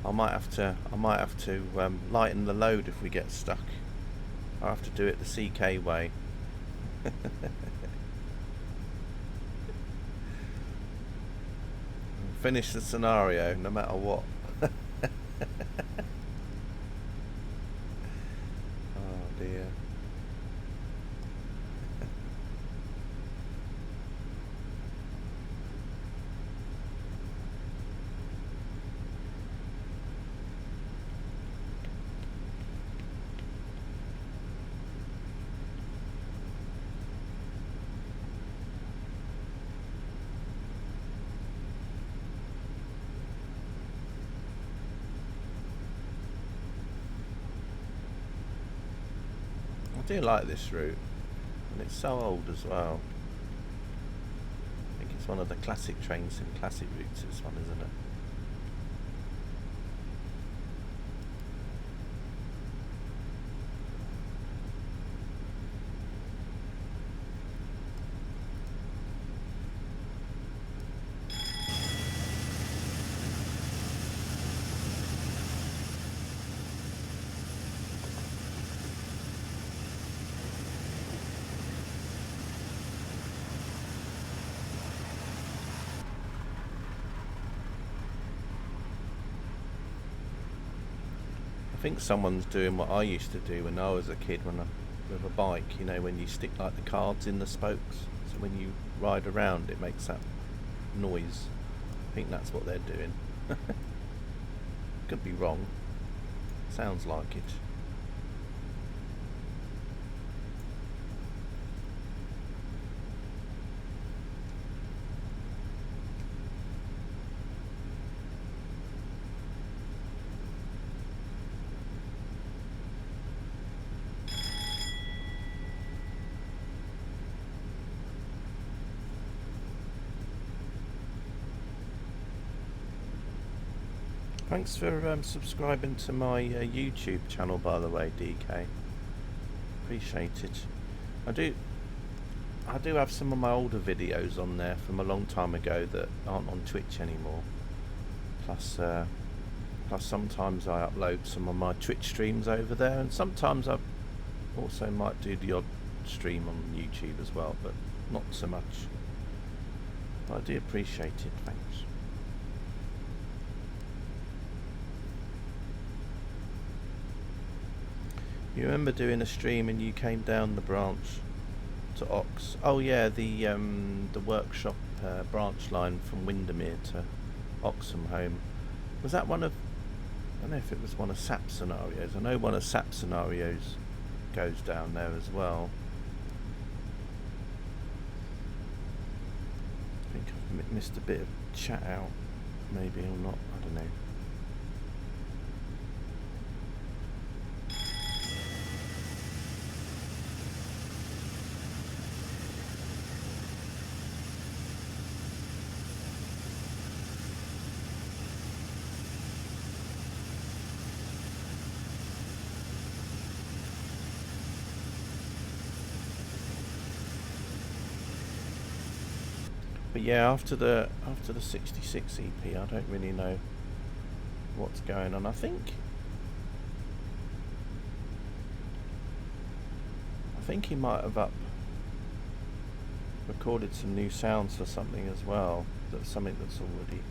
I might have to lighten the load if we get stuck. I'll have to do it the CK way. Finish the scenario no matter what. Oh dear. I do like this route, and it's so old as well. I think it's one of the classic train sim classic routes, this one, isn't it? I think someone's doing what I used to do when I was a kid with a bike, you know, when you stick like the cards in the spokes, so when you ride around it makes that noise. I think that's what they're doing. Could be wrong. Sounds like it. Thanks for subscribing to my YouTube channel, by the way, DK. Appreciate it. I do have some of my older videos on there from a long time ago that aren't on Twitch anymore. Plus sometimes I upload some of my Twitch streams over there, and sometimes I also might do the odd stream on YouTube as well, but not so much. But I do appreciate it, thanks. You remember doing a stream and you came down the branch to Ox? Oh yeah, the workshop branch line from Windermere to Oxenholme. Was that one of? I don't know if it was one of SAP scenarios. I know one of SAP scenarios goes down there as well. I think I've missed a bit of chat out, maybe or not. I don't know. But yeah, after the 66 EP, I don't really know what's going on. I think think he might have recorded some new sounds for something as well. That's something that's already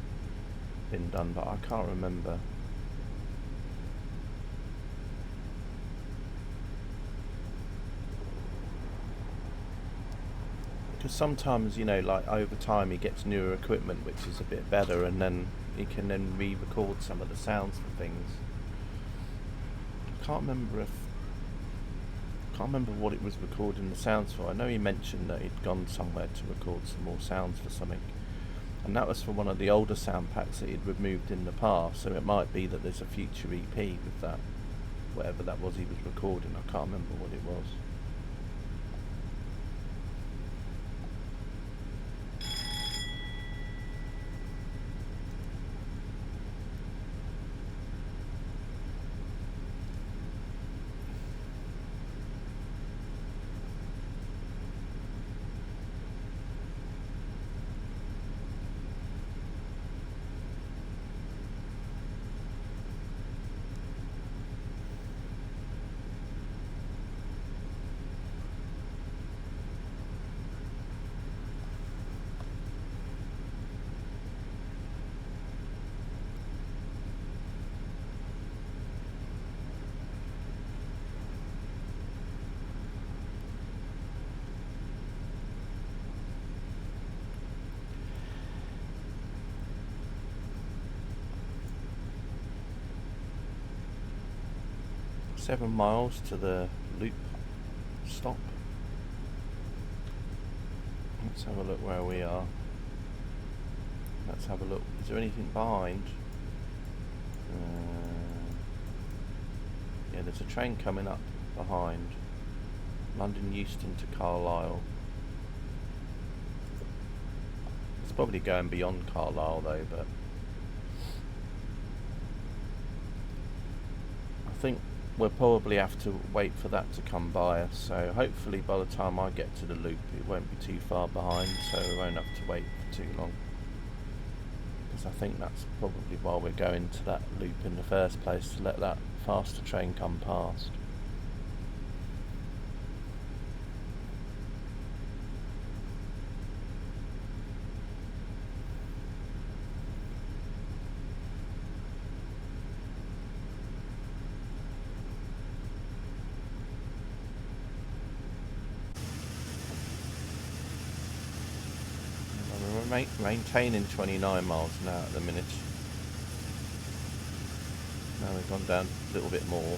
been done, but I can't remember. Because sometimes, you know, like over time he gets newer equipment which is a bit better, and then he can then re-record some of the sounds for things. I can't remember what it was recording the sounds for. I know he mentioned that he'd gone somewhere to record some more sounds for something, and that was for one of the older sound packs that he'd removed in the past, so it might be that there's a future EP with that, whatever that was he was recording. I can't remember what it was. 7 miles to the loop stop. Let's have a look where we are. Let's have a look. Is there anything behind? Yeah, there's a train coming up behind. London Euston to Carlisle. It's probably going beyond Carlisle though, but I think we'll probably have to wait for that to come by us, so hopefully by the time I get to the loop it won't be too far behind, so we won't have to wait for too long, because I think that's probably why we're going to that loop in the first place, to let that faster train come past. Maintaining 29 miles an hour at the minute. Now we've gone down a little bit more.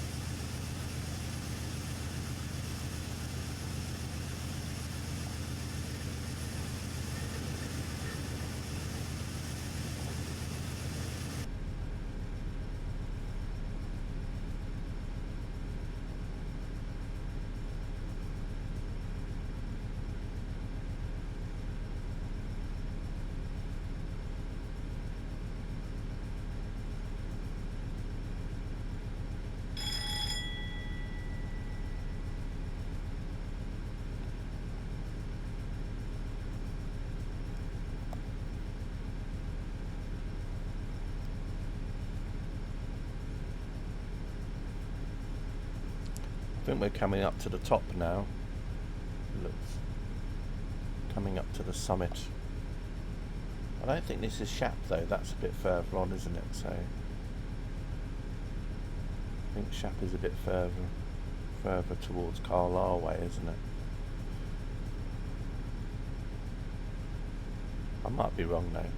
I think we're coming up to the top now. Looks coming up to the summit. I don't think this is Shap though, that's a bit further on, isn't it? So I think Shap is a bit further towards Carlisle way, isn't it? I might be wrong though.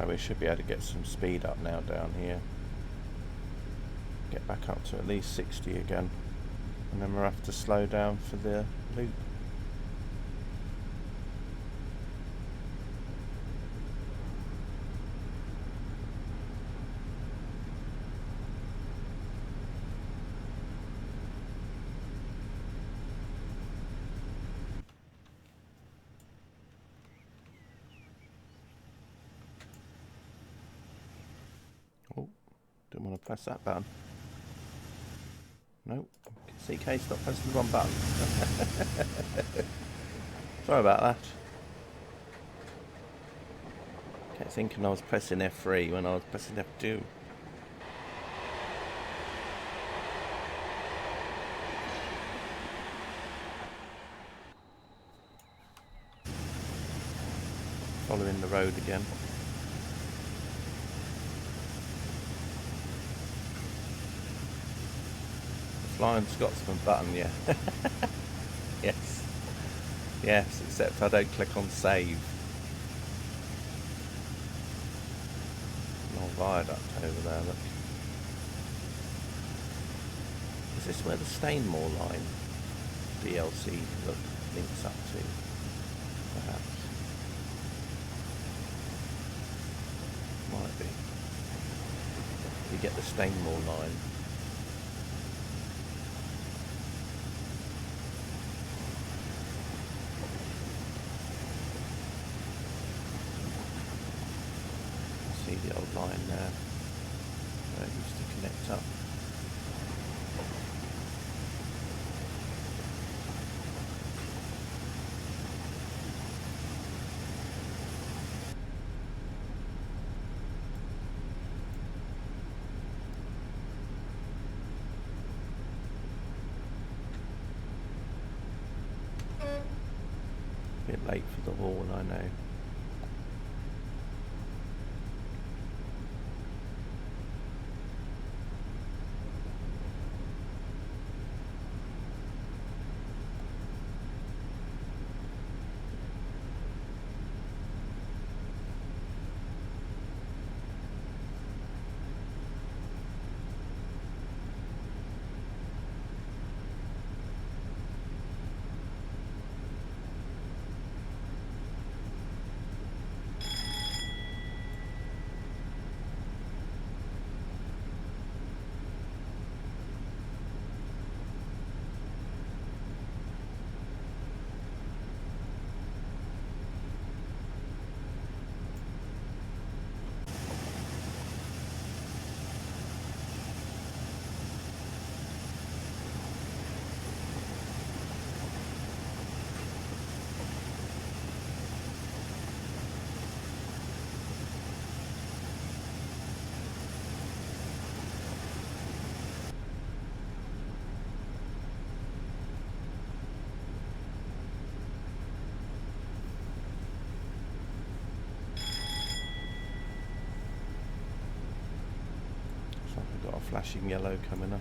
We should be able to get some speed up now down here. Get back up to at least 60 again. And then we'll have to slow down for the loop. want to press that button. Nope. CK, stop pressing the wrong button. Sorry about that. Kept thinking I was pressing F3 when I was pressing F2. Following the road again. The Flying Scotsman button, yeah. Yes. Yes, except I don't click on save. Long viaduct over there, look. Is this where the Stainmore line DLC look links up to? Perhaps. Might be. You get the Stainmore line. See the old line there where it used to connect up. Bit late for the horn, I know. We've got a flashing yellow coming up.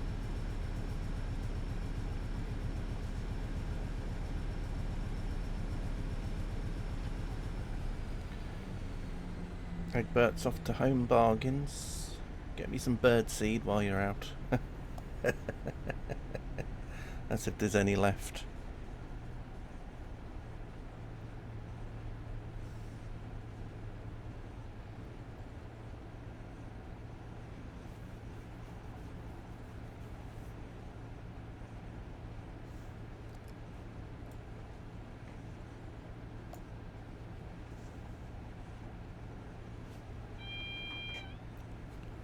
Egbert's off to Home Bargains. Get me some bird seed while you're out. That's if there's any left.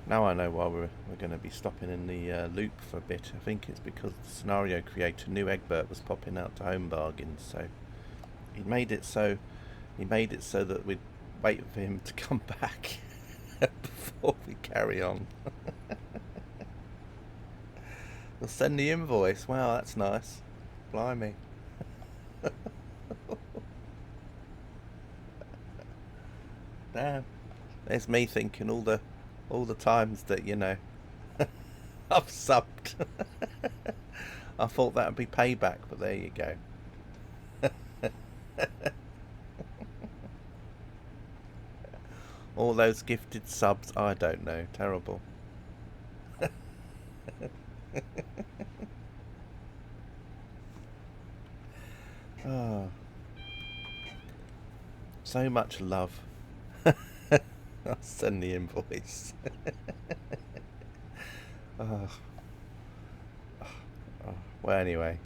Now I know why we're going to be stopping in the loop for a bit. I think it's because the scenario creator knew Egbert was popping out to Home Bargains, so he made it so that we'd wait for him to come back before we carry on. We'll send the invoice. Wow, that's nice. Blimey. Damn. There's me thinking all the times that, you know, I've subbed. I thought that would be payback, but there you go. All those gifted subs, I don't know. Terrible. Oh. So much love. I'll send the invoice. Oh. Oh. Well, anyway.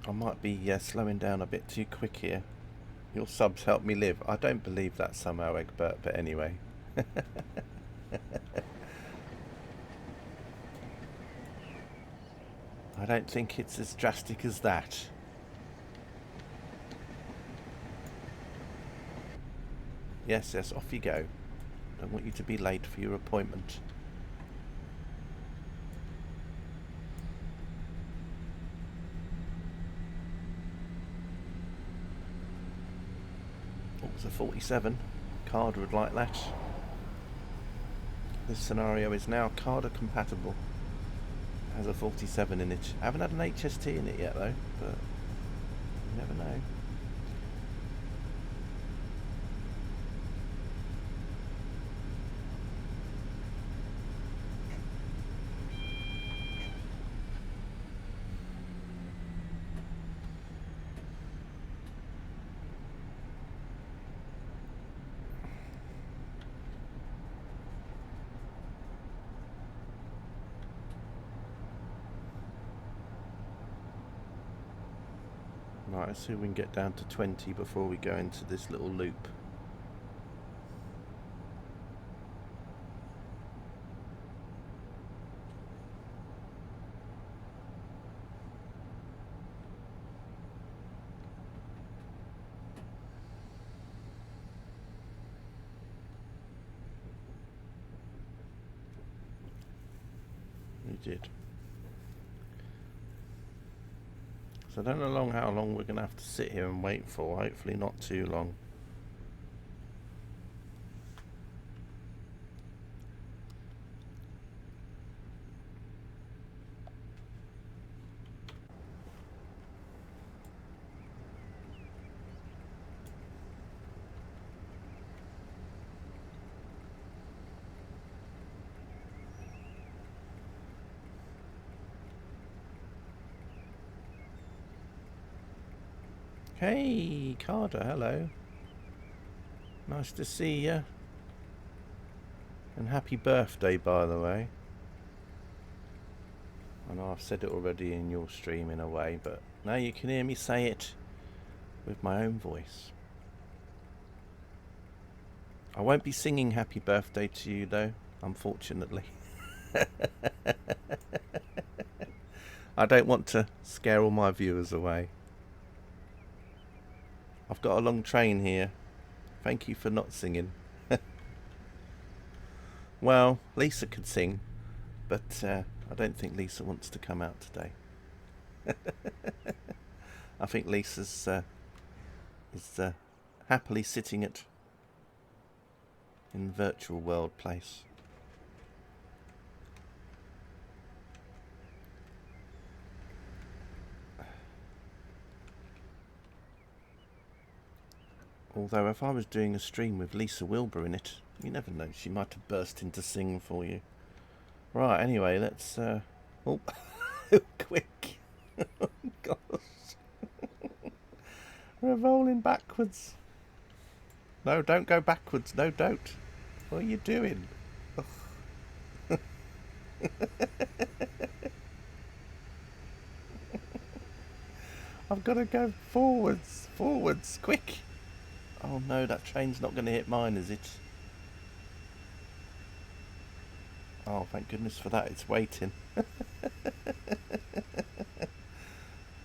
I might be slowing down a bit too quick here. Your subs help me live. I don't believe that somehow, Egbert, but anyway. I don't think it's as drastic as that. Yes, yes, off you go. Don't want you to be late for your appointment. Oh, it's a 47. Carder would like that. This scenario is now Carder compatible. It has a 47 in it. I haven't had an HST in it yet though, but you never know. Right, let's see if we can get down to 20 before we go into this little loop. We did. So I don't know how long we're going to have to sit here and wait for. Hopefully not too long. Hey, Carter, hello. Nice to see you. And happy birthday, by the way. I know I've said it already in your stream in a way, but now you can hear me say it with my own voice. I won't be singing happy birthday to you though, unfortunately. I don't want to scare all my viewers away. I've got a long train here. Thank you for not singing. Well, Lisa could sing, but I don't think Lisa wants to come out today. I think Lisa's is happily sitting in the virtual world place. Although if I was doing a stream with Lisa Wilbur in it, you never know, she might have burst into singing for you. Right, anyway, let's oh, quick. Oh gosh. We're rolling backwards. No, don't go backwards. No, don't. What are you doing? I've got to go forwards. Forwards, quick. Oh no, that train's not going to hit mine, is it? Oh, thank goodness for that. It's waiting.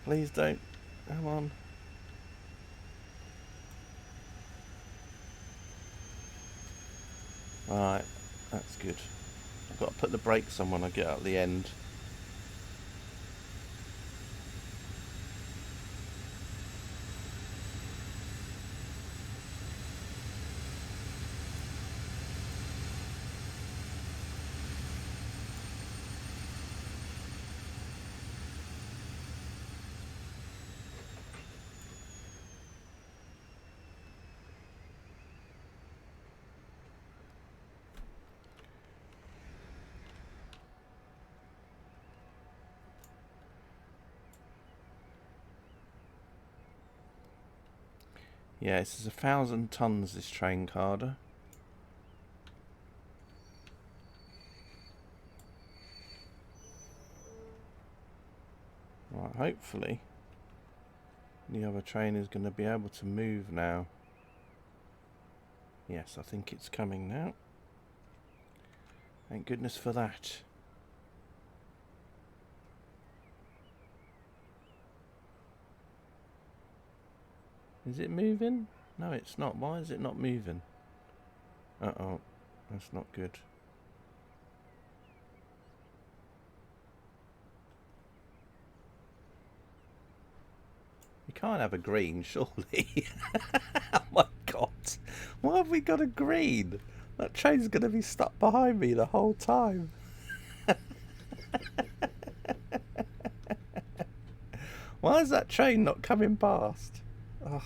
Please don't. Come on. Right, that's good. I've got to put the brakes on when I get out the end. Yeah, this is 1,000 tons, this train, Carter. Right, hopefully The other train is going to be able to move now. Yes, I think it's coming now. Thank goodness for that. Is it moving? No, it's not. Why is it not moving? Uh-oh, that's not good. You can't have a green, surely. Oh my god. Why have we got a green? That train's going to be stuck behind me the whole time. Why is that train not coming past? Oh.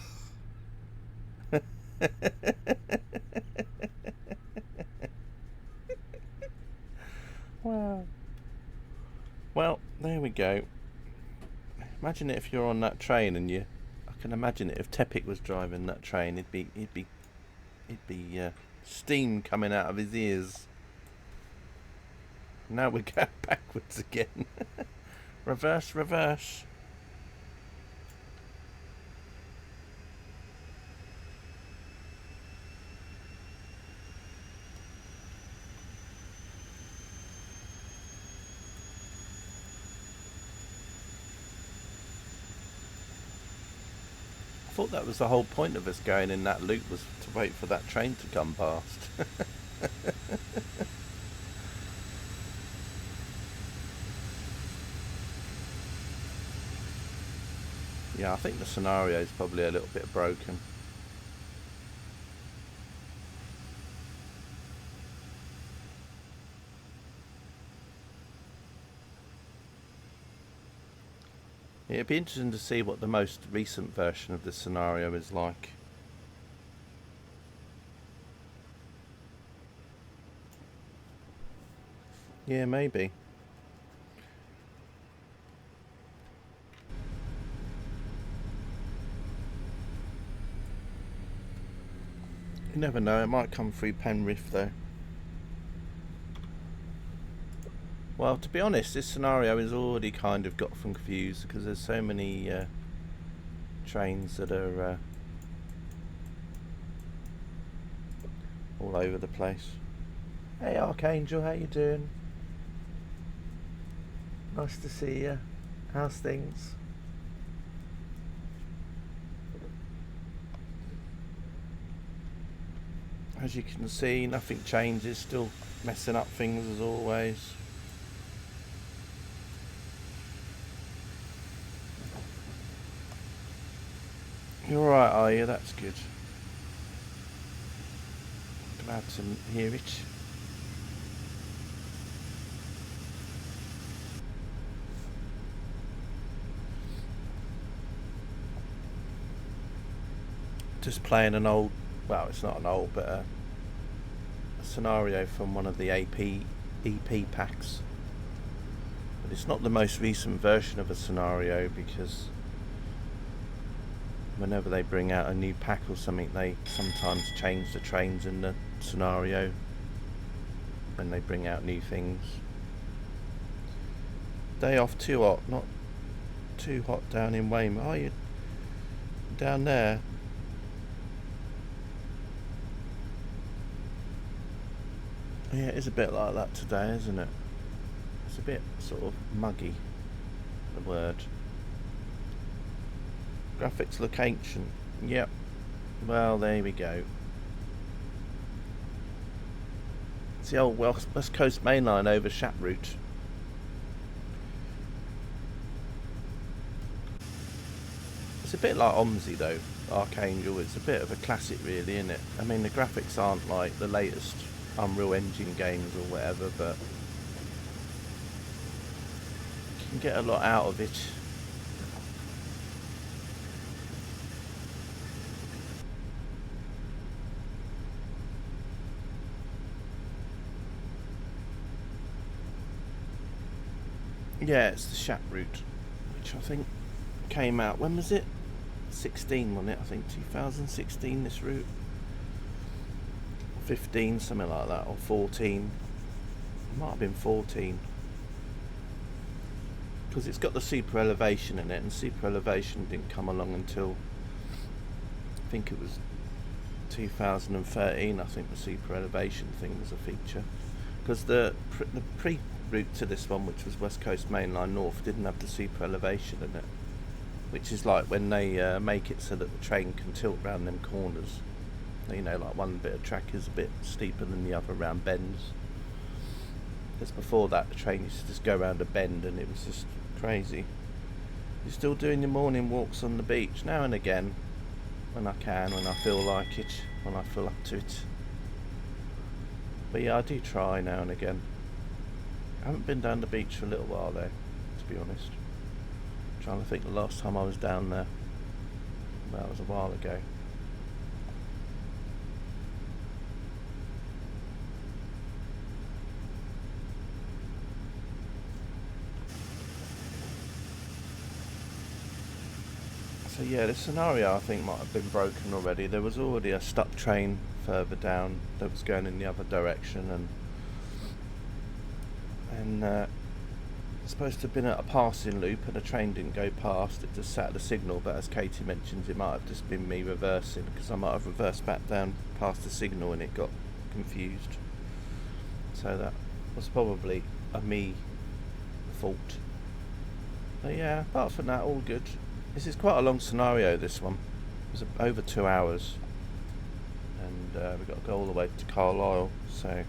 Wow. Well, there we go. Imagine it if you're on that train and I can imagine it if Tepic was driving that train. It'd be steam coming out of his ears. Now we're going backwards again. Reverse, reverse. I thought that was the whole point of us going in that loop, was to wait for that train to come past. Yeah, I think the scenario is probably a little bit broken. It'd be interesting to see what the most recent version of this scenario is like. Yeah, maybe. You never know, it might come through Penrith though. Well, to be honest, this scenario is already kind of got confused because there's so many trains that are all over the place. Hey Archangel, how you doing? Nice to see you. How's things? As you can see, nothing changes, still messing up things as always. You're alright, are you? That's good. Glad to hear it. Just playing an old, well, it's not an old, but a scenario from one of the EP packs. But it's not the most recent version of a scenario because whenever they bring out a new pack or something, they sometimes change the trains in the scenario when they bring out new things. Day off too hot, not too hot down in Weymouth. Are you down there? Yeah, it is a bit like that today, isn't it? It's a bit sort of muggy, the word. Graphics look ancient. Yep. Well, there we go. It's the old West Coast Main Line over Shap route. It's a bit like Omsi though, Archangel. It's a bit of a classic really, isn't it? I mean, the graphics aren't like the latest Unreal Engine games or whatever, but you can get a lot out of it. Yeah, it's the Shap route, which I think came out, when was it? 16, wasn't it? I think 2016, this route. 15, something like that, or 14. It might have been 14. because it's got the super elevation in it, and super elevation didn't come along until I think it was 2013. I think the super elevation thing was a feature, because the pre-route to this one, which was West Coast Mainline North, didn't have the super elevation in it, which is like when they make it so that the train can tilt round them corners. You know, like one bit of track is a bit steeper than the other round bends. Because before that, the train used to just go around a bend, and it was just crazy. You're still doing your morning walks on the beach now and again, when I can, when I feel like it, when I feel up to it. But yeah, I do try now and again. I haven't been down the beach for a little while though, to be honest. I'm trying to think the last time I was down there. Well, that was a while ago. So yeah, this scenario I think might have been broken already. There was already a stuck train further down that was going in the other direction, and it's supposed to have been at a passing loop, and the train didn't go past. It just sat at the signal, but as Katie mentions, it might have just been me reversing, because I might have reversed back down past the signal and it got confused. So that was probably a me fault. But yeah, apart from that, all good. This is quite a long scenario, this one. It was over 2 hours, and we've got to go all the way to Carlisle, so of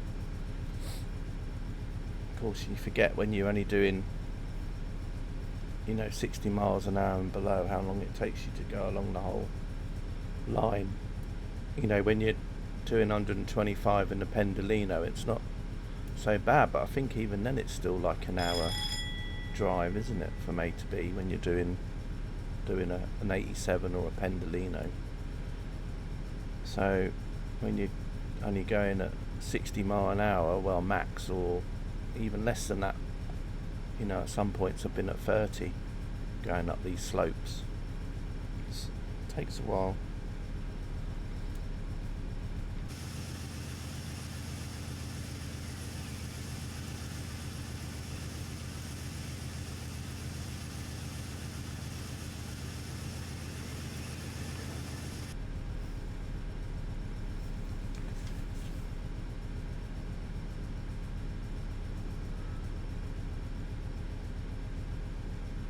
course you forget when you're only doing, 60 miles an hour and below, how long it takes you to go along the whole line. When you're doing 125 in the Pendolino, it's not so bad, but I think even then it's still like an hour drive, isn't it, from A to B when you're doing an 87 or a Pendolino. So when you're only going at 60 mile an hour, well, max, or even less than that, at some points I've been at 30 going up these slopes. It takes a while.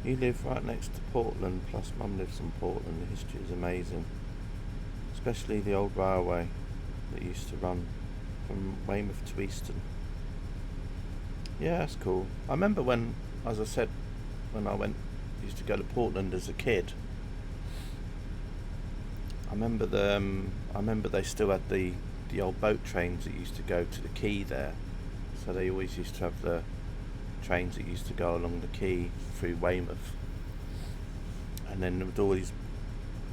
You live right next to Portland, plus Mum lives in Portland. The history is amazing, especially the old railway that used to run from Weymouth to Easton. Yeah, that's cool. I remember when, as I said, when I used to go to Portland as a kid. I remember they still had the old boat trains that used to go to the quay there. So they always used to have the trains that used to go along the quay through Weymouth, and then there would always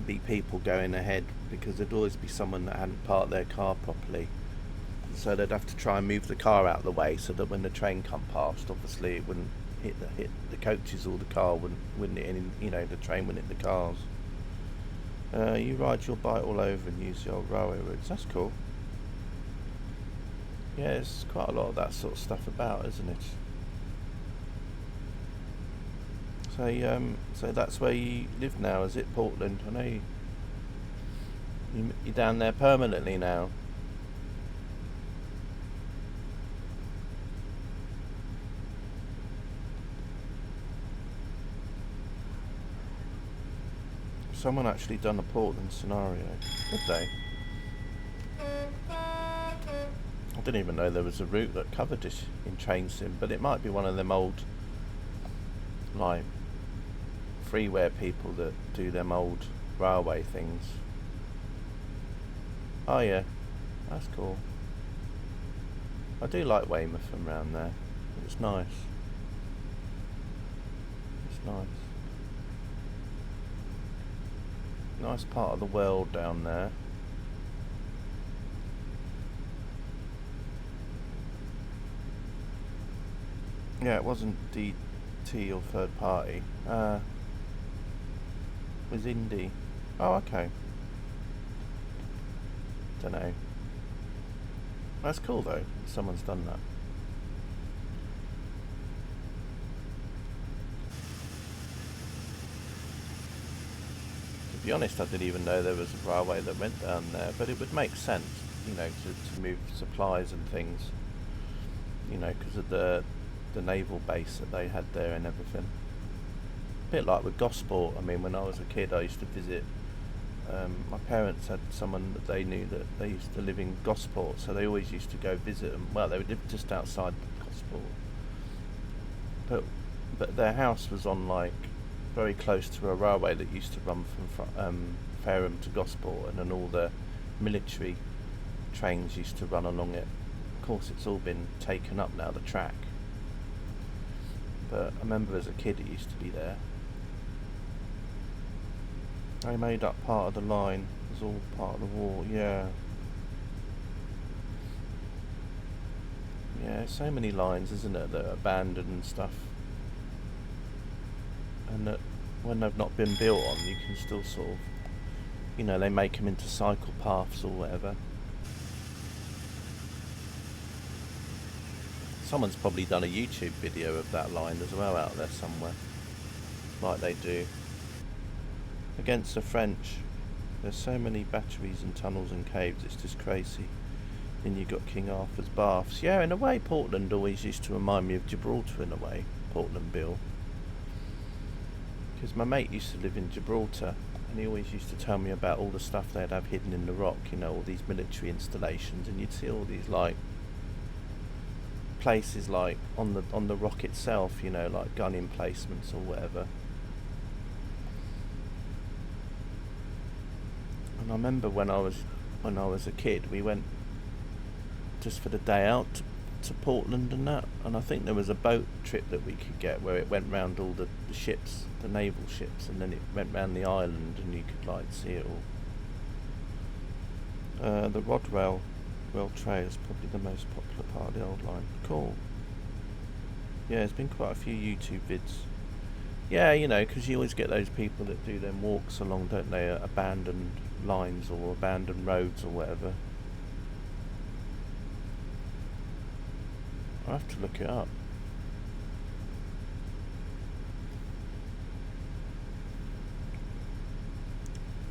be people going ahead, because there'd always be someone that hadn't parked their car properly, so they'd have to try and move the car out of the way so that when the train come past, obviously it wouldn't hit the coaches, or the car wouldn't hit any, the train wouldn't hit the cars. You ride your bike all over and use the old railway routes. That's cool. Yeah, there's quite a lot of that sort of stuff about, isn't it? So that's where you live now, is it, Portland? I know you're down there permanently now. Someone actually done a Portland scenario, did they? I didn't even know there was a route that covered this in Train Sim, but it might be one of them old, like, freeware people that do them old railway things. Oh yeah, that's cool. I do like Weymouth from round there. It's nice. It's nice. Nice part of the world down there. Yeah, it wasn't DT or third party. Was indie. Oh, okay. Dunno. That's cool though, someone's done that. be honest, I didn't even know there was a railway that went down there, but it would make sense, you know, to move supplies and things, you know, because of the naval base that they had there and everything. A bit like with Gosport. I mean, when I was a kid, I used to visit. My parents had someone that they knew that they used to live in Gosport, so they always used to go visit them. Well, they lived just outside Gosport, but their house was on like very close to a railway that used to run from Fareham to Gosport, and then all the military trains used to run along it. Of course, it's all been taken up now, the track. But I remember as a kid it used to be there. They made up part of the line. It was all part of the war, yeah. Yeah, so many lines, isn't it, that are abandoned and stuff. And that when they've not been built on, you can still sort of, you know, they make them into cycle paths or whatever. Someone's probably done a YouTube video of that line as well out there somewhere, like they do. Against the French, there's so many batteries and tunnels and caves, it's just crazy. Then you got King Arthur's Baths. Yeah, in a way Portland always used to remind me of Gibraltar in a way, Portland Bill. Because my mate used to live in Gibraltar, and he always used to tell me about all the stuff they'd have hidden in the rock, you know, all these military installations, and you'd see all these like places like on the rock itself, you know, like gun emplacements or whatever. And I remember when I was a kid, we went just for the day out to Portland and that, and I think there was a boat trip that we could get where it went round all the ships, the naval ships, and then it went round the island and you could like see it all. The Rod Rail Trail is probably the most popular part of the old line. Cool. Yeah, there's been quite a few YouTube vids. Yeah, you know, because you always get those people that do them walks along, don't they, abandoned lines or abandoned roads or whatever. I have to look it up.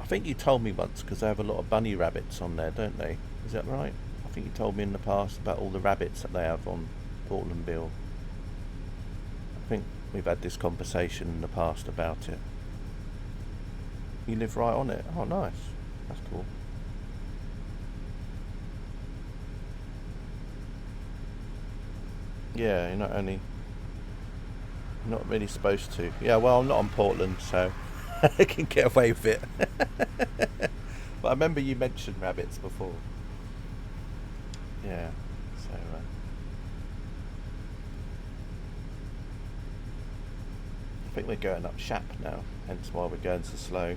I think you told me once, because they have a lot of bunny rabbits on there, don't they? Is that right? I think you told me in the past about all the rabbits that they have on Portland Bill. I think we've had this conversation in the past about it. You live right on it? Oh, nice. That's cool. Yeah, you're not really supposed to. Yeah, well, I'm not on Portland, so I can get away with it. But I remember you mentioned rabbits before. Yeah, so I think we're going up Shap now, hence why we're going so slow.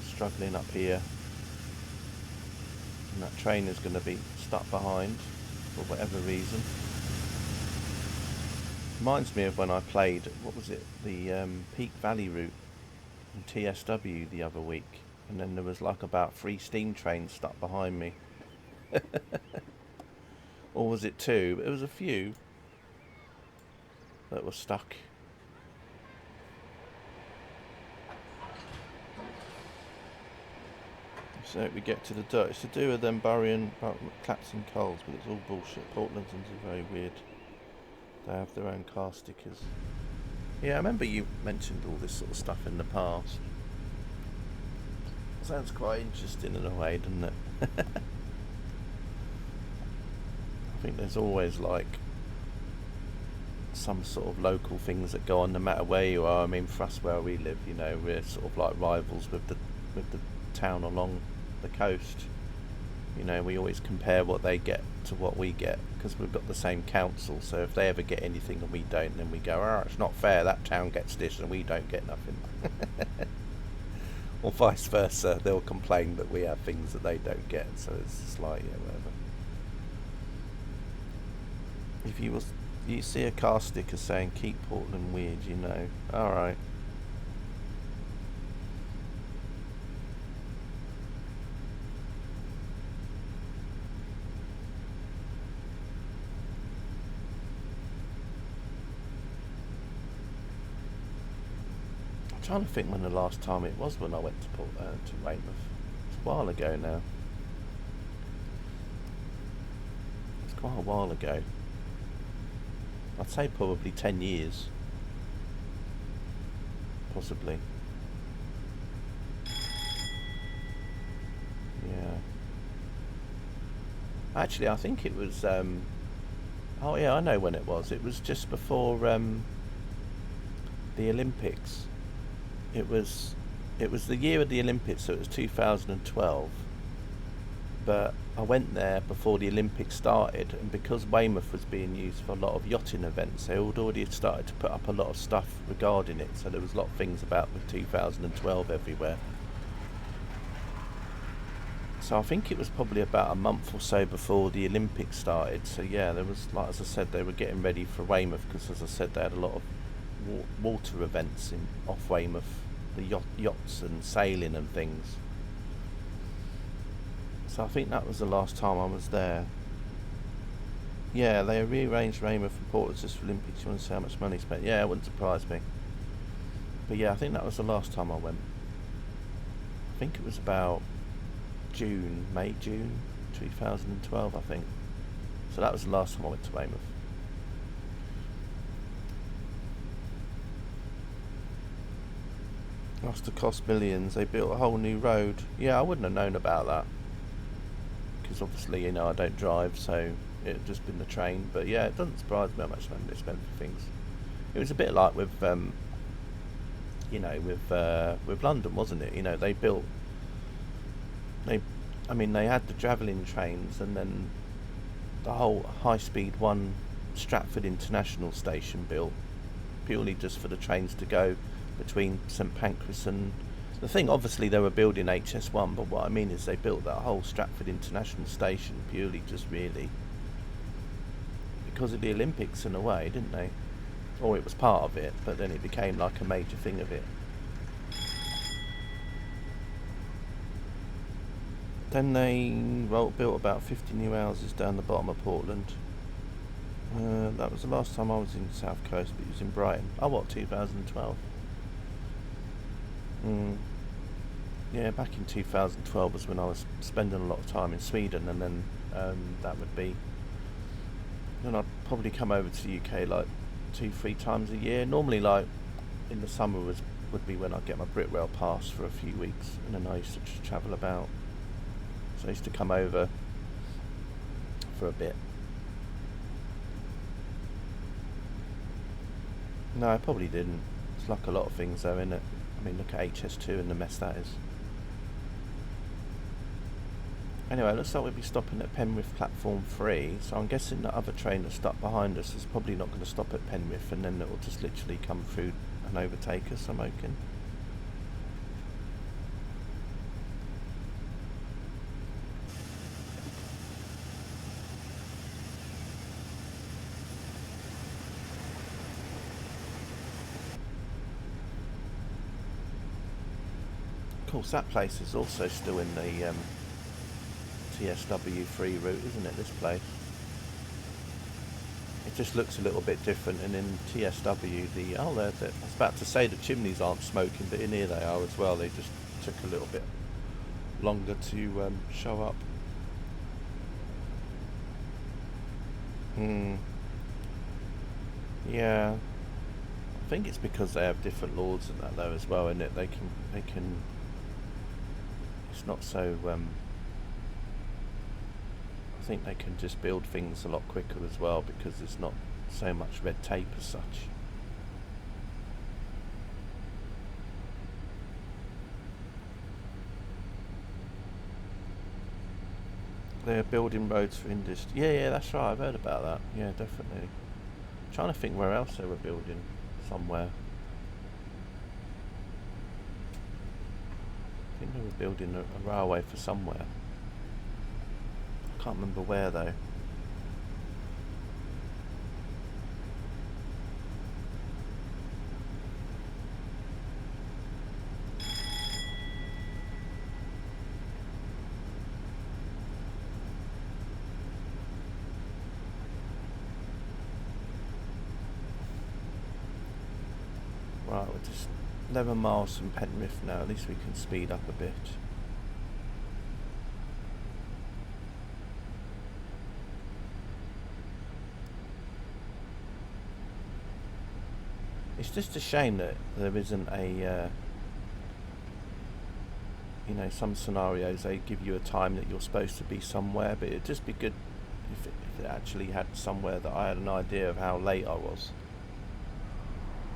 Struggling up here. And that train is going to be stuck behind for whatever reason. Reminds me of when I played, what was it, the Peak Valley route in TSW the other week, and then there was like about 3 steam trains stuck behind me. Or was it 2? But it was a few that were stuck. So we get to the dirt. It's to do with them burying collapsing coals, but it's all bullshit. Portland's are very weird. They have their own car stickers. Yeah, I remember you mentioned all this sort of stuff in the past. Sounds quite interesting in a way, doesn't it? I think there's always like some sort of local things that go on no matter where you are. I mean, for us where we live, you know, we're sort of like rivals with the town along the coast. You know, we always compare what they get to what we get, because we've got the same council, so if they ever get anything and we don't, then we go, oh, it's not fair, that town gets this and we don't get nothing. Or vice versa, they'll complain that we have things that they don't get, so it's just like, yeah, whatever. If you see a car sticker saying keep Portland weird, you know, alright. I'm trying to think when the last time it was when I went to Weymouth. It's a while ago now. It's quite a while ago. I'd say probably 10 years. Possibly. Yeah. Actually, I think it was... oh yeah, I know when it was. It was just before the Olympics. It was the year of the Olympics, so it was 2012. But I went there before the Olympics started, and because Weymouth was being used for a lot of yachting events, they had already started to put up a lot of stuff regarding it. So there was a lot of things about with 2012 everywhere. So I think it was probably about a month or so before the Olympics started. So yeah, there was, like as I said, they were getting ready for Weymouth because, as I said, they had a lot of water events off Weymouth, the yachts and sailing and things. So I think that was the last time I was there. Yeah, they rearranged Weymouth and Portsmouth just for Olympics. You want to see how much money spent? Yeah, it wouldn't surprise me. But yeah, I think that was the last time I went. I think it was about June 2012, I think. So that was the last time I went to Weymouth. Must have cost millions. They built a whole new road. Yeah, I wouldn't have known about that. Because obviously, you know, I don't drive, so it had just been the train. But yeah, it doesn't surprise me how much money they spend for things. It was a bit like with, you know, with London, wasn't it? You know, they had the travelling trains, and then the whole high-speed one Stratford International Station built purely just for the trains to go between St Pancras and... The thing, obviously, they were building HS1, but what I mean is they built that whole Stratford International Station purely just really because of the Olympics in a way, didn't they? Or it was part of it, but then it became like a major thing of it. Then they built about 50 new houses down the bottom of Portland. That was the last time I was in the South Coast, but it was in Brighton. Oh, what, 2012? Yeah, back in 2012 was when I was spending a lot of time in Sweden, and then that would be... Then I'd probably come over to the UK like 2-3 times a year. Normally, like, in the summer would be when I'd get my Britrail pass for a few weeks, and then I used to just travel about. So I used to come over for a bit. No, I probably didn't. It's like a lot of things though, isn't it? I mean, look at HS2 and the mess that is. Anyway, looks like we'll be stopping at Penrith platform 3, so I'm guessing the other train that's stuck behind us is probably not going to stop at Penrith, and then it will just literally come through and overtake us, I'm hoping. Of course, that place is also still in the TSW3 route, isn't it, this place? It just looks a little bit different, and in TSW, I was about to say the chimneys aren't smoking, but in here they are as well. They just took a little bit longer to show up. Yeah. I think it's because they have different laws and that though as well, and they can it's not so I think they can just build things a lot quicker as well because there's not so much red tape as such. They're building roads for industry. Yeah, that's right, I've heard about that. Yeah, definitely. I'm trying to think where else they were building somewhere. I think they were building a railway for somewhere. I can't remember where though. Right, we're just 11 miles from Penrith now. At least we can speed up a bit. It's just a shame that there isn't a, you know, some scenarios they give you a time that you're supposed to be somewhere, but it'd just be good if it actually had somewhere that I had an idea of how late I was.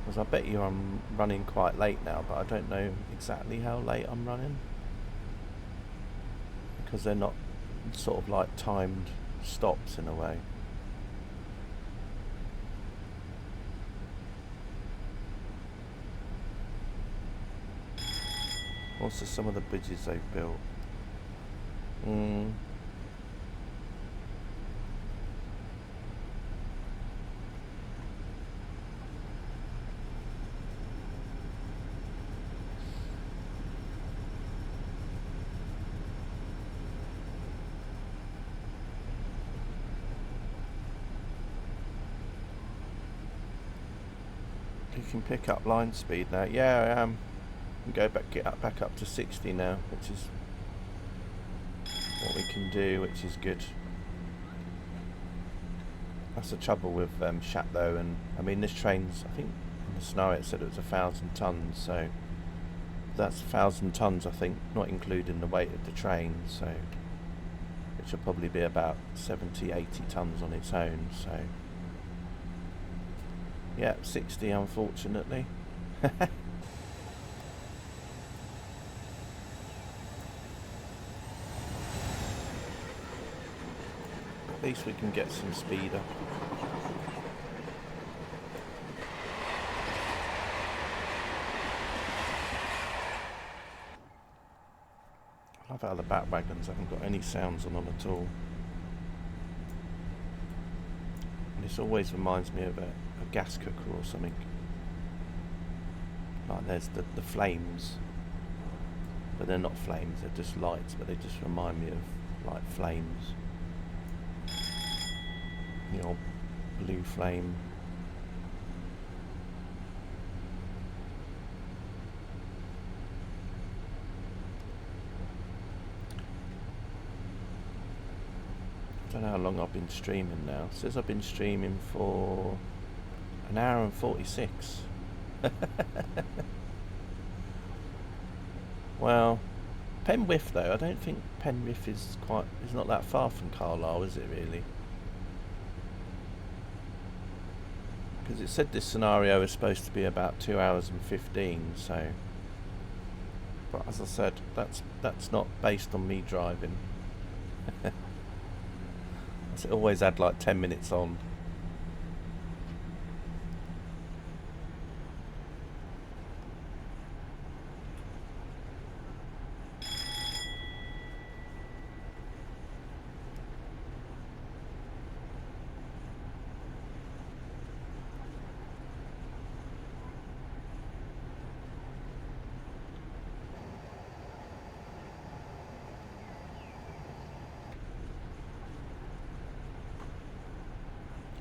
Because I bet you I'm running quite late now, but I don't know exactly how late I'm running. Because they're not sort of like timed stops in a way. Also, some of the bridges they've built. You can pick up line speed now. Yeah, I am. Go back, back up to 60 now, which is what we can do, which is good. That's the trouble with Shap though, and I mean this train's, I think in the scenario it said it was 1,000 tons, so that's 1,000 tons I think, not including the weight of the train, so which will probably be about 70-80 tons on its own, so yeah, 60 unfortunately. At least we can get some speed up. I love how the back wagons haven't got any sounds on them at all. And this always reminds me of a gas cooker or something. Like there's the flames, but they're not flames, they're just lights, but they just remind me of like flames. The old blue flame. I don't know how long I've been streaming now. It says I've been streaming for an hour and 46. Well, Penrith though, I don't think Penrith is not that far from Carlisle, is it really? Because it said this scenario is supposed to be about 2 hours and 15, so, but as I said, that's not based on me driving. It always had like 10 minutes on.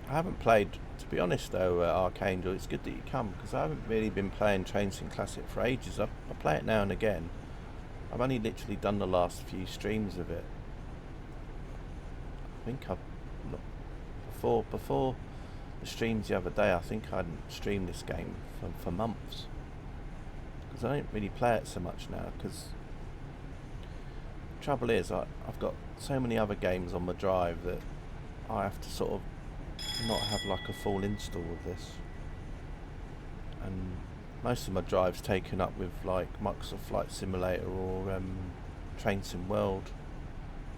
I haven't played, to be honest though, Archangel. It's good that you come, because I haven't really been playing Train Sim Classic for ages. I play it now and again. I've only literally done the last few streams of it. I think before the streams the other day, I think I hadn't streamed this game for months. Because I don't really play it so much now, because the trouble is I've got so many other games on my drive that I have to sort of not have like a full install of this, and most of my drive's taken up with like Microsoft Flight Simulator or Train Sim World,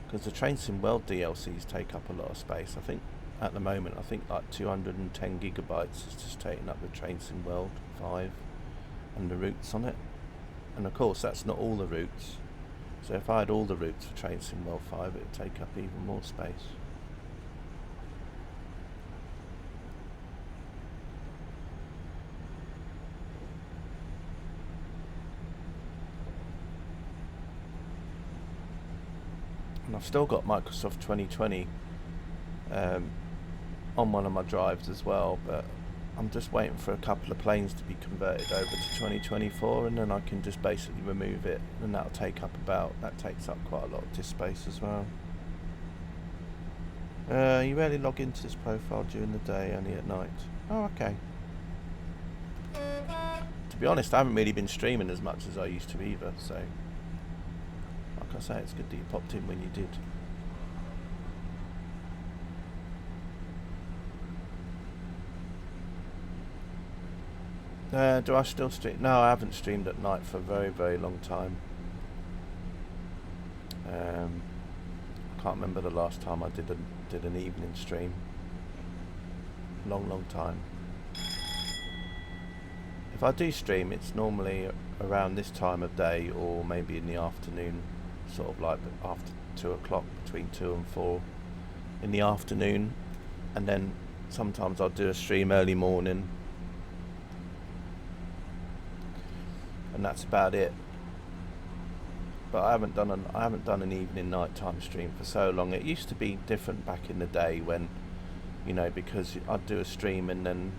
because the Train Sim World DLCs take up a lot of space. I think at the moment like 210 gigabytes is just taken up with Train Sim World 5 and the routes on it, and of course that's not all the routes, so if I had all the routes for Train Sim World 5 it would take up even more space. And I've still got Microsoft 2020 on one of my drives as well, but I'm just waiting for a couple of planes to be converted over to 2024, and then I can just basically remove it, and that takes up quite a lot of disk space as well. You rarely log into this profile during the day, only at night. Oh, okay. To be honest, I haven't really been streaming as much as I used to either, so like I say, it's good that you popped in when you did. Do I still stream? No, I haven't streamed at night for a very, very long time. I can't remember the last time I did an evening stream. Long time. If I do stream, it's normally around this time of day, or maybe in the afternoon, sort of like after 2 o'clock, between 2 and 4 in the afternoon, and then sometimes I'll do a stream early morning, and that's about it. But I haven't done an evening nighttime stream for so long. It used to be different back in the day when, you know, because I'd do a stream and then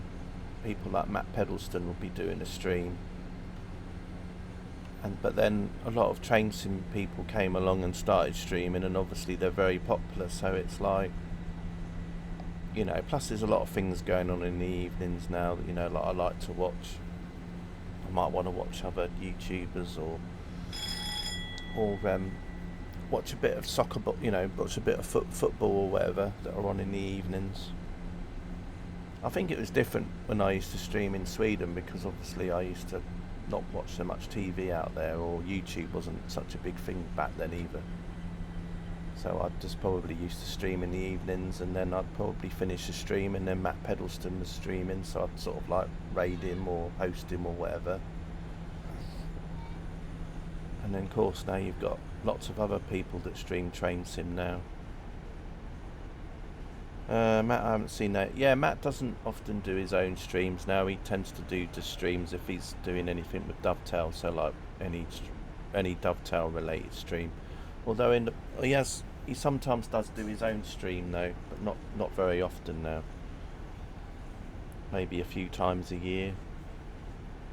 people like Matt Pedalston would be doing a stream, but then a lot of train sim people came along and started streaming, and obviously they're very popular, so it's like, you know, plus there's a lot of things going on in the evenings now that, you know, like I like to watch. I might want to watch other YouTubers or watch a bit of soccer, you know, watch a bit of football or whatever that are on in the evenings. I think it was different when I used to stream in Sweden, because obviously I used to not watch so much TV out there, or YouTube wasn't such a big thing back then either. So I'd just probably used to stream in the evenings, and then I'd probably finish the stream and then Matt Pedalston was streaming, so I'd sort of like raid him or host him or whatever. And then of course now you've got lots of other people that stream train sim now. Matt, I haven't seen that. Yeah, Matt doesn't often do his own streams now. He tends to do just streams if he's doing anything with Dovetail, so like any Dovetail related stream. Although he sometimes does do his own stream though, but not very often now. Maybe a few times a year.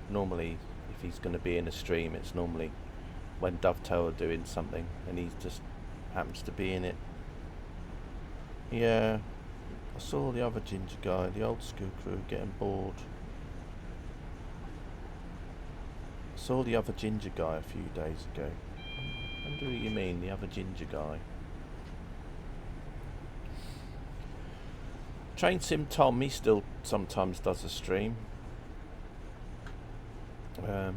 Normally, if he's going to be in a stream, it's normally when Dovetail are doing something and he just happens to be in it. Yeah, I saw the other ginger guy, the old school crew, getting bored. I saw the other ginger guy a few days ago. I wonder who you mean, the other ginger guy. Train Sim Tom, he still sometimes does a stream.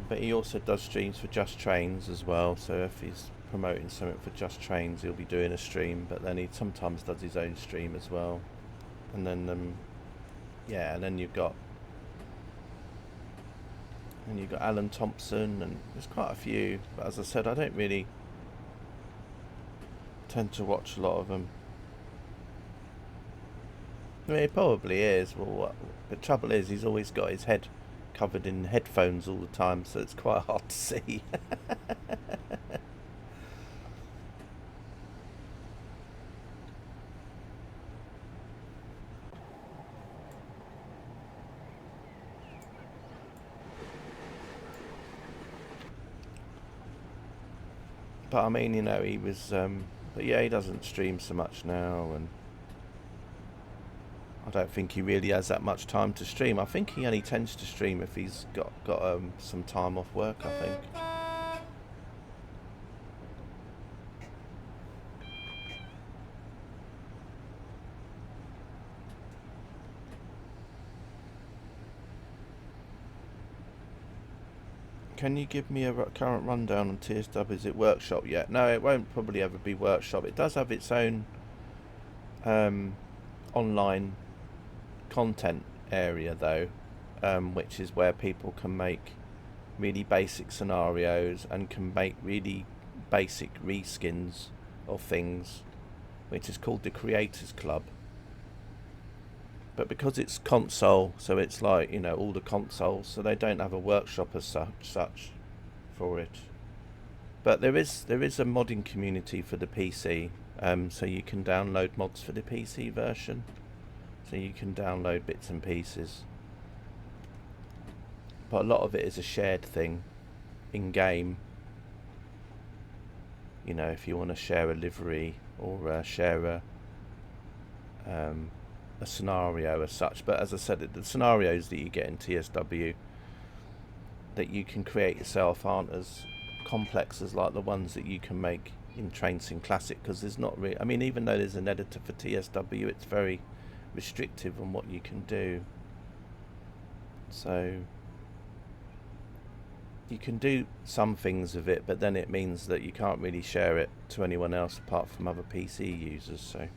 But he also does streams for Just Trains as well, so if he's promoting something for Just Trains, he'll be doing a stream, but then he sometimes does his own stream as well. And then and then you've got Alan Thompson, and there's quite a few, but as I said, I don't really tend to watch a lot of them. I mean, it probably is. Well, the trouble is, he's always got his head covered in headphones all the time, so it's quite hard to see. But I mean, you know, he was, but yeah, he doesn't stream so much now, and I don't think he really has that much time to stream. I think he only tends to stream if he's got some time off work, I think. Can you give me a current rundown on TSW? Is it workshop yet? No, it won't probably ever be workshop. It does have its own online content area though, which is where people can make really basic scenarios and can make really basic reskins of things, which is called the Creators Club. But because it's console, so it's like, you know, all the consoles, so they don't have a workshop as such for it. But there is a modding community for the PC, so you can download mods for the PC version. So you can download bits and pieces. but a lot of it is a shared thing in game. You know, if you want to share a livery or share a scenario as such. But as I said, the scenarios that you get in TSW that you can create yourself aren't as complex as like the ones that you can make in Train Sim Classic, because there's not really, I mean, even though there's an editor for TSW, it's very restrictive on what you can do. So you can do some things with it, but then it means that you can't really share it to anyone else apart from other PC users. So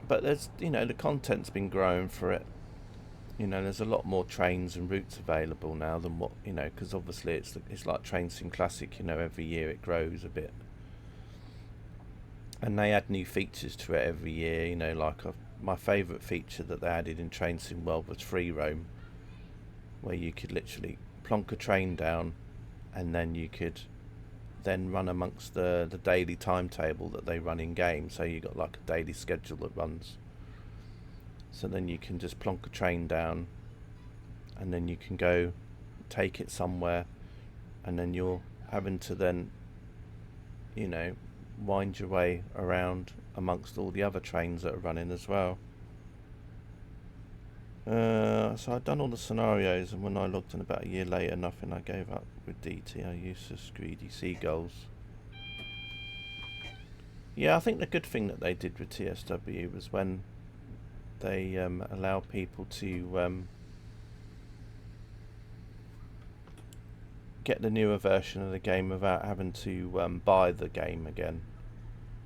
but there's, you know, the content's been growing for it. You know, there's a lot more trains and routes available now than what, you know, because obviously it's like Train Sim Classic, you know, every year it grows a bit. And they add new features to it every year, you know, like my favourite feature that they added in Train Sim World was free roam, where you could literally plonk a train down and then you could then run amongst the daily timetable that they run in game. So you got like a daily schedule that runs. So then you can just plonk a train down and then you can go take it somewhere, and then you're having to then, you know, wind your way around amongst all the other trains that are running as well. So I'd done all the scenarios, and when I logged in about a year later, nothing. I gave up with DT. I useless greedy seagulls. Yeah, I think the good thing that they did with TSW was when they allow people to get the newer version of the game without having to buy the game again.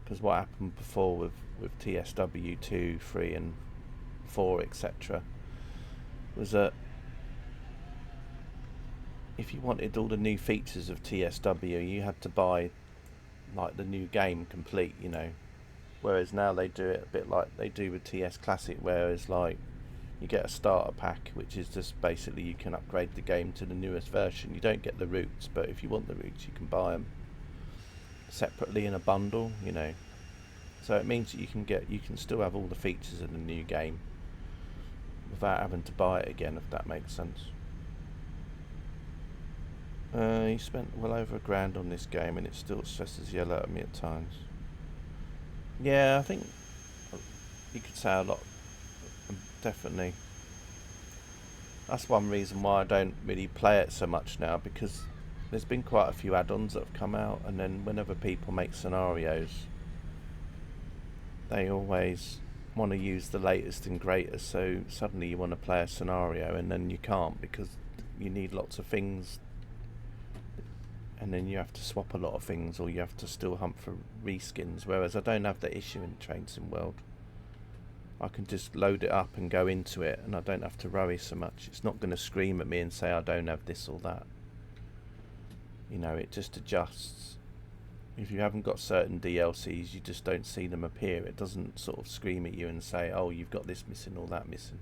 Because what happened before with TSW 2, 3 and 4, etc. was that if you wanted all the new features of TSW, you had to buy like the new game complete, you know. Whereas now they do it a bit like they do with TS Classic, whereas like you get a starter pack, which is just basically you can upgrade the game to the newest version. You don't get the routes, but if you want the routes, you can buy them separately in a bundle, you know. So it means that you can still have all the features of the new game without having to buy it again, if that makes sense. He spent well over £1,000 on this game, and it still stresses the hell out of me at times. Yeah, I think you could say a lot. Definitely. That's one reason why I don't really play it so much now, because there's been quite a few add-ons that have come out, and then whenever people make scenarios, they always want to use the latest and greatest, so suddenly you want to play a scenario and then you can't because you need lots of things, and then you have to swap a lot of things, or you have to still hunt for reskins, whereas I don't have that issue in Train Sim World. I can just load it up and go into it, and I don't have to worry so much. It's not going to scream at me and say I don't have this or that. You know, it just adjusts. If you haven't got certain DLCs, you just don't see them appear. It doesn't sort of scream at you and say, oh, you've got this missing or that missing.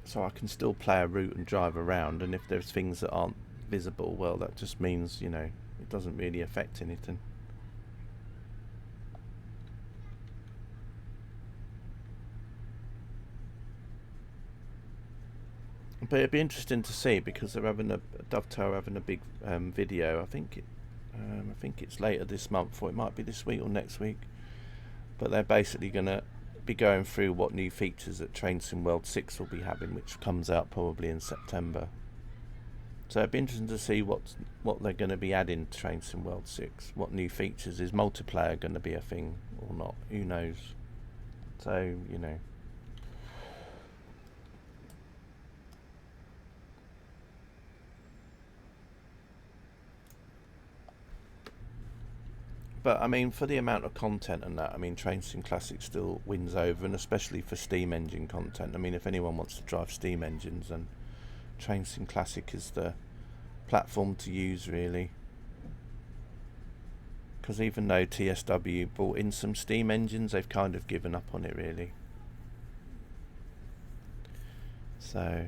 So I can still play a route and drive around, and if there's things that aren't visible, well, that just means, you know, it doesn't really affect anything. But it'd be interesting to see, because they're having Dovetail having a big video. I think it's later this month, or it might be this week or next week. But they're basically going to be going through what new features that Train Sim World 6 will be having, which comes out probably in September. So it'd be interesting to see what they're going to be adding to Train Sim World 6. What new features? Is multiplayer going to be a thing or not? Who knows? So, you know. But I mean, for the amount of content and that, I mean, Train Sim Classic still wins over, and especially for Steam Engine content. I mean, if anyone wants to drive Steam engines, then Train Sim Classic is the platform to use, really. Because even though TSW brought in some Steam engines, they've kind of given up on it, really. So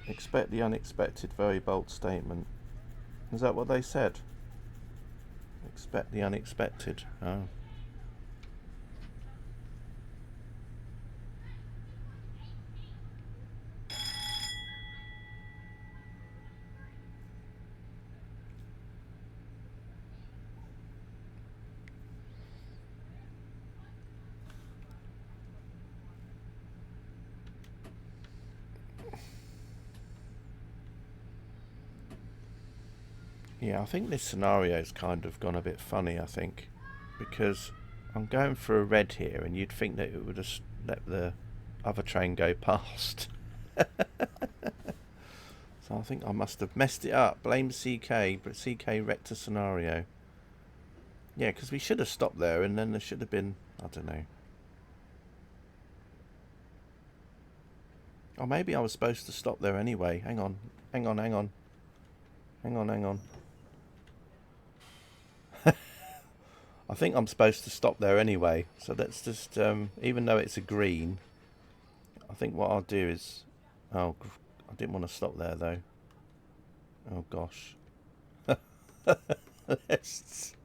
Expect the unexpected, very bold statement. Is that what they said? Expect the unexpected. Oh. Yeah, I think this scenario's kind of gone a bit funny, I think. Because I'm going for a red here, and you'd think that it would have let the other train go past. So I think I must have messed it up. Blame CK, but CK wrecked a scenario. Yeah, because we should have stopped there, and then there should have been, I don't know. Or maybe I was supposed to stop there anyway. Hang on, hang on, hang on. Hang on, hang on. I think I'm supposed to stop there anyway. So let's just, even though it's a green, I think what I'll do is... Oh, I didn't want to stop there though. Oh gosh. let's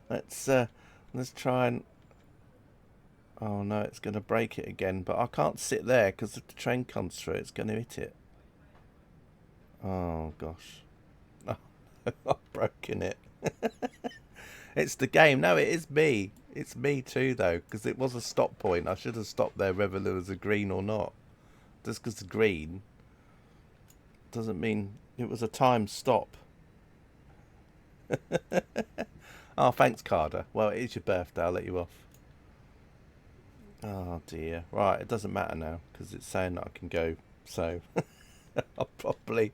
let's try and... Oh no, it's going to break it again. But I can't sit there because if the train comes through, it's going to hit it. Oh gosh. I've broken it. It's the game. No, it is me. It's me too, though, because it was a stop point. I should have stopped there whether there was a green or not. Just because it's green doesn't mean it was a timed stop. Oh, thanks, Carter. Well, it is your birthday. I'll let you off. Oh, dear. Right, it doesn't matter now, because it's saying that I can go, so... I'll probably...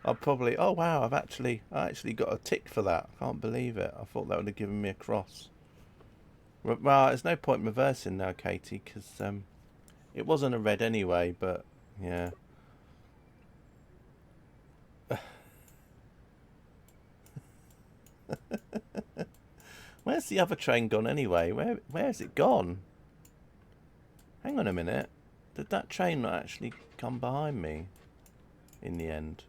Oh wow! I actually got a tick for that. I can't believe it. I thought that would have given me a cross. Well, there's no point in reversing now, Katie, because it wasn't a red anyway. But yeah. Where's the other train gone anyway? Where's it gone? Hang on a minute. Did that train not actually come behind me in the end?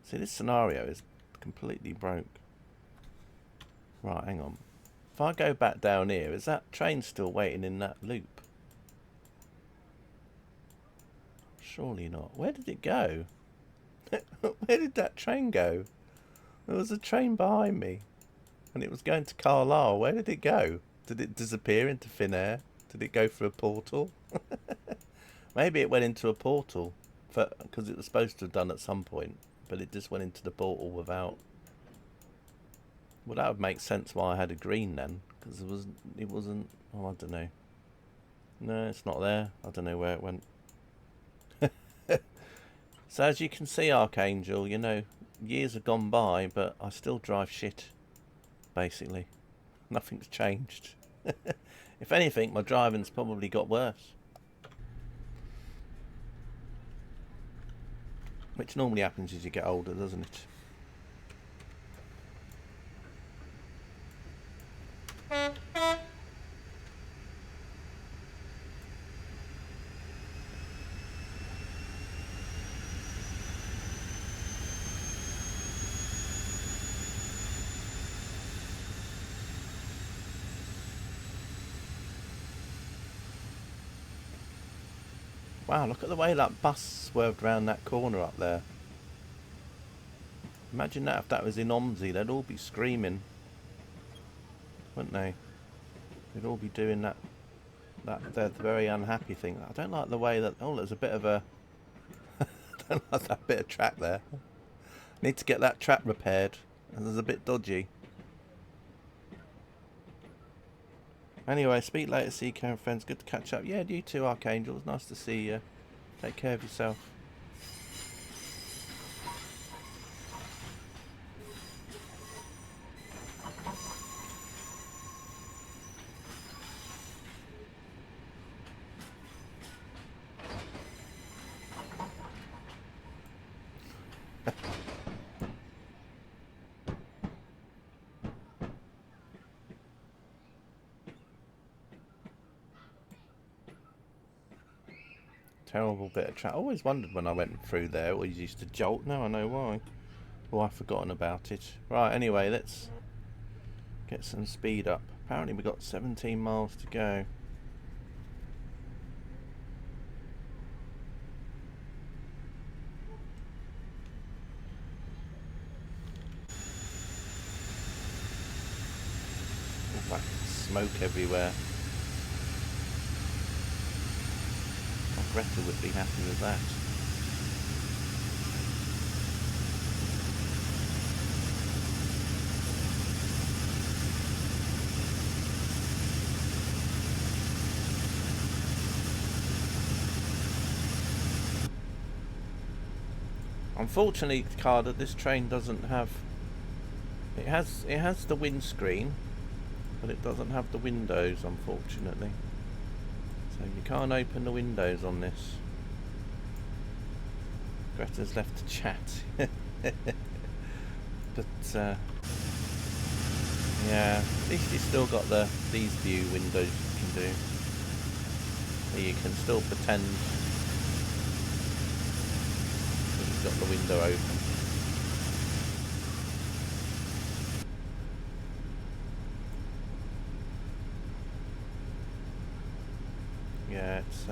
See, this scenario is completely broke. Right, hang on. If I go back down here, is that train still waiting in that loop? Surely not. Where did it go? Where did that train go? There was a train behind me. And it was going to Carlisle. Where did it go? Did it disappear into thin air? Did it go through a portal? Maybe it went into a portal. Because it was supposed to have done at some point. But it just went into the portal without... Well, that would make sense why I had a green then. Because it wasn't... Oh, I don't know. No, it's not there. I don't know where it went. So as you can see, Archangel, you know, years have gone by, but I still drive shit, basically. Nothing's changed. If anything, my driving's probably got worse. Which normally happens as you get older, doesn't it? Wow, look at the way that bus swerved around that corner up there. Imagine that if that was in Omsi, they'd all be screaming. Wouldn't they? They'd all be doing that very unhappy thing. I don't like the way that... Oh, there's a bit of a... I don't like that bit of track there. Need to get that track repaired. And there's a bit dodgy. Anyway, speak later, CK and friends. Good to catch up. Yeah, you too, Archangel. It's nice to see you. Take care of yourself. Terrible bit of track. I always wondered when I went through there, it always used to jolt. Now I know why. Oh, I've forgotten about it. Right, anyway, let's get some speed up. Apparently we've got 17 miles to go. All that smoke everywhere. Oh, Greta would be happy with that. Unfortunately, Carter, this train doesn't have. It has the windscreen, but it doesn't have the windows, unfortunately. So you can't open the windows on this. Greta's left to chat. But yeah, at least you've still got these view windows you can do. Where you can still pretend that you've got the window open. Yeah, it's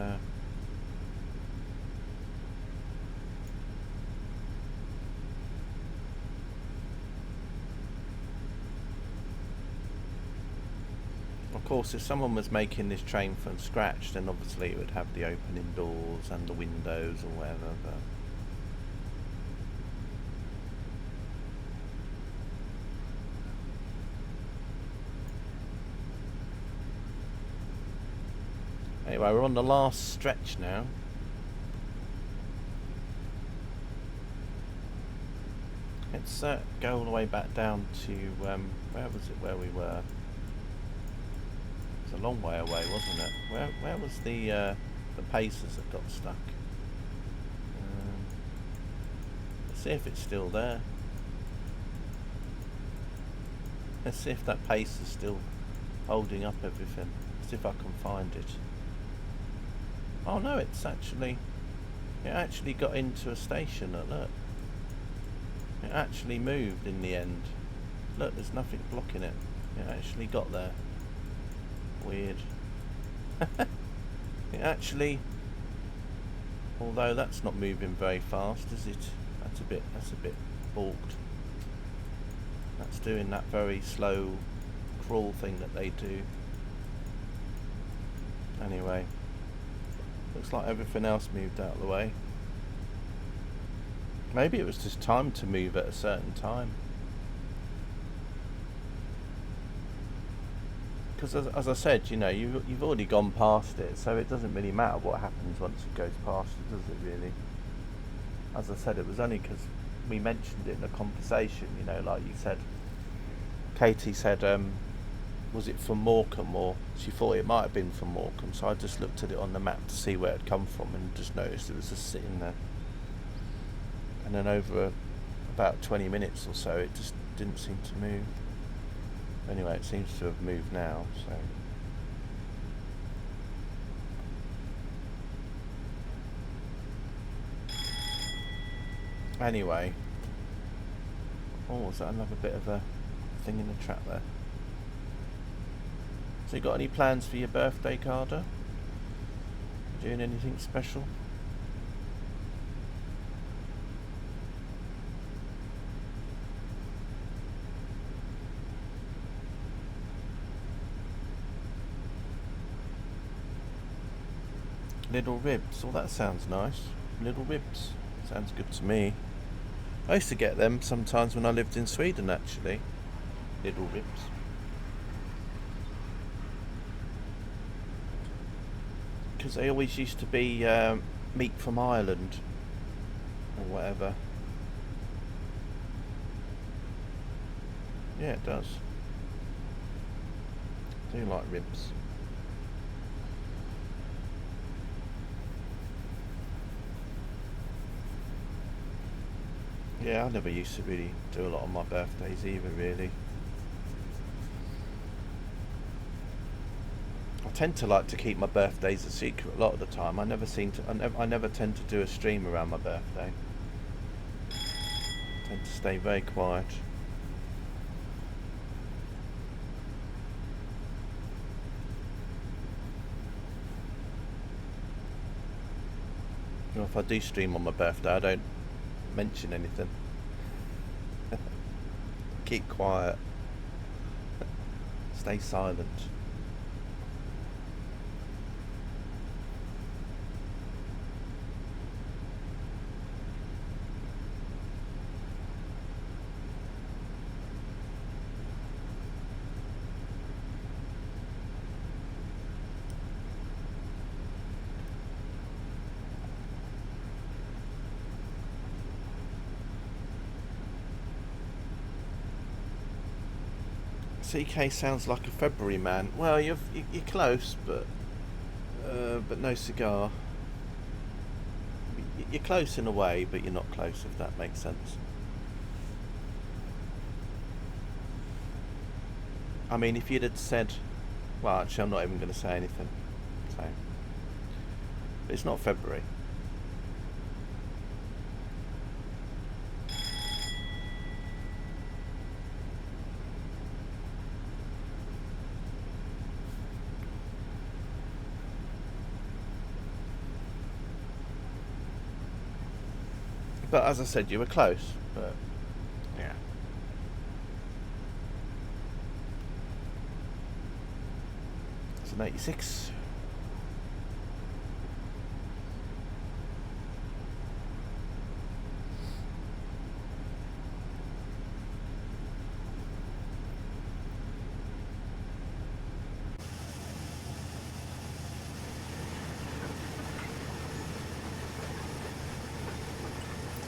of course, if someone was making this train from scratch, then obviously it would have the opening doors and the windows or whatever, but anyway, we're on the last stretch now. Let's go all the way back down to where was it? Where we were? It's a long way away, wasn't it? Where was the Pacers that got stuck? Let's see if it's still there. Let's see if that Pacer's still holding up everything. See if I can find it. Oh no, it actually got into a station. Look, it actually moved in the end. Look, there's nothing blocking it. It actually got there. Weird. It actually, although that's not moving very fast, is it? That's a bit balked. That's doing that very slow crawl thing that they do. Anyway, looks like everything else moved out of the way. Maybe it was just timed to move at a certain time. Because as I said, you know, you've already gone past it, so it doesn't really matter what happens once it goes past it, does it really? As I said, it was only because we mentioned it in the conversation, you know, like you said. Katie said, was it from Morecambe, or she thought it might have been from Morecambe, so I just looked at it on the map to see where it had come from and just noticed it was just sitting there. And then over about 20 minutes or so, it just didn't seem to move. Anyway, it seems to have moved now, so. Anyway. Oh, was that another bit of a thing in the track there? So you got any plans for your birthday, Carter? Doing anything special? Little ribs. Oh, that sounds nice. Little ribs. Sounds good to me. I used to get them sometimes when I lived in Sweden, actually. Little ribs. Because they always used to be meat from Ireland or whatever. Yeah, it does. I do like ribs. Yeah, I never used to really do a lot on my birthdays either, really. I tend to like to keep my birthdays a secret a lot of the time. I never tend to do a stream around my birthday. I tend to stay very quiet. You know, if I do stream on my birthday, I don't mention anything. Keep quiet. Stay silent. CK sounds like a February man. Well, you're close, but no cigar. You're close in a way, but you're not close, if that makes sense. I mean, if you'd had said, well, actually, I'm not even going to say anything. So, but it's not February. But as I said, you were close. But yeah. It's an 86.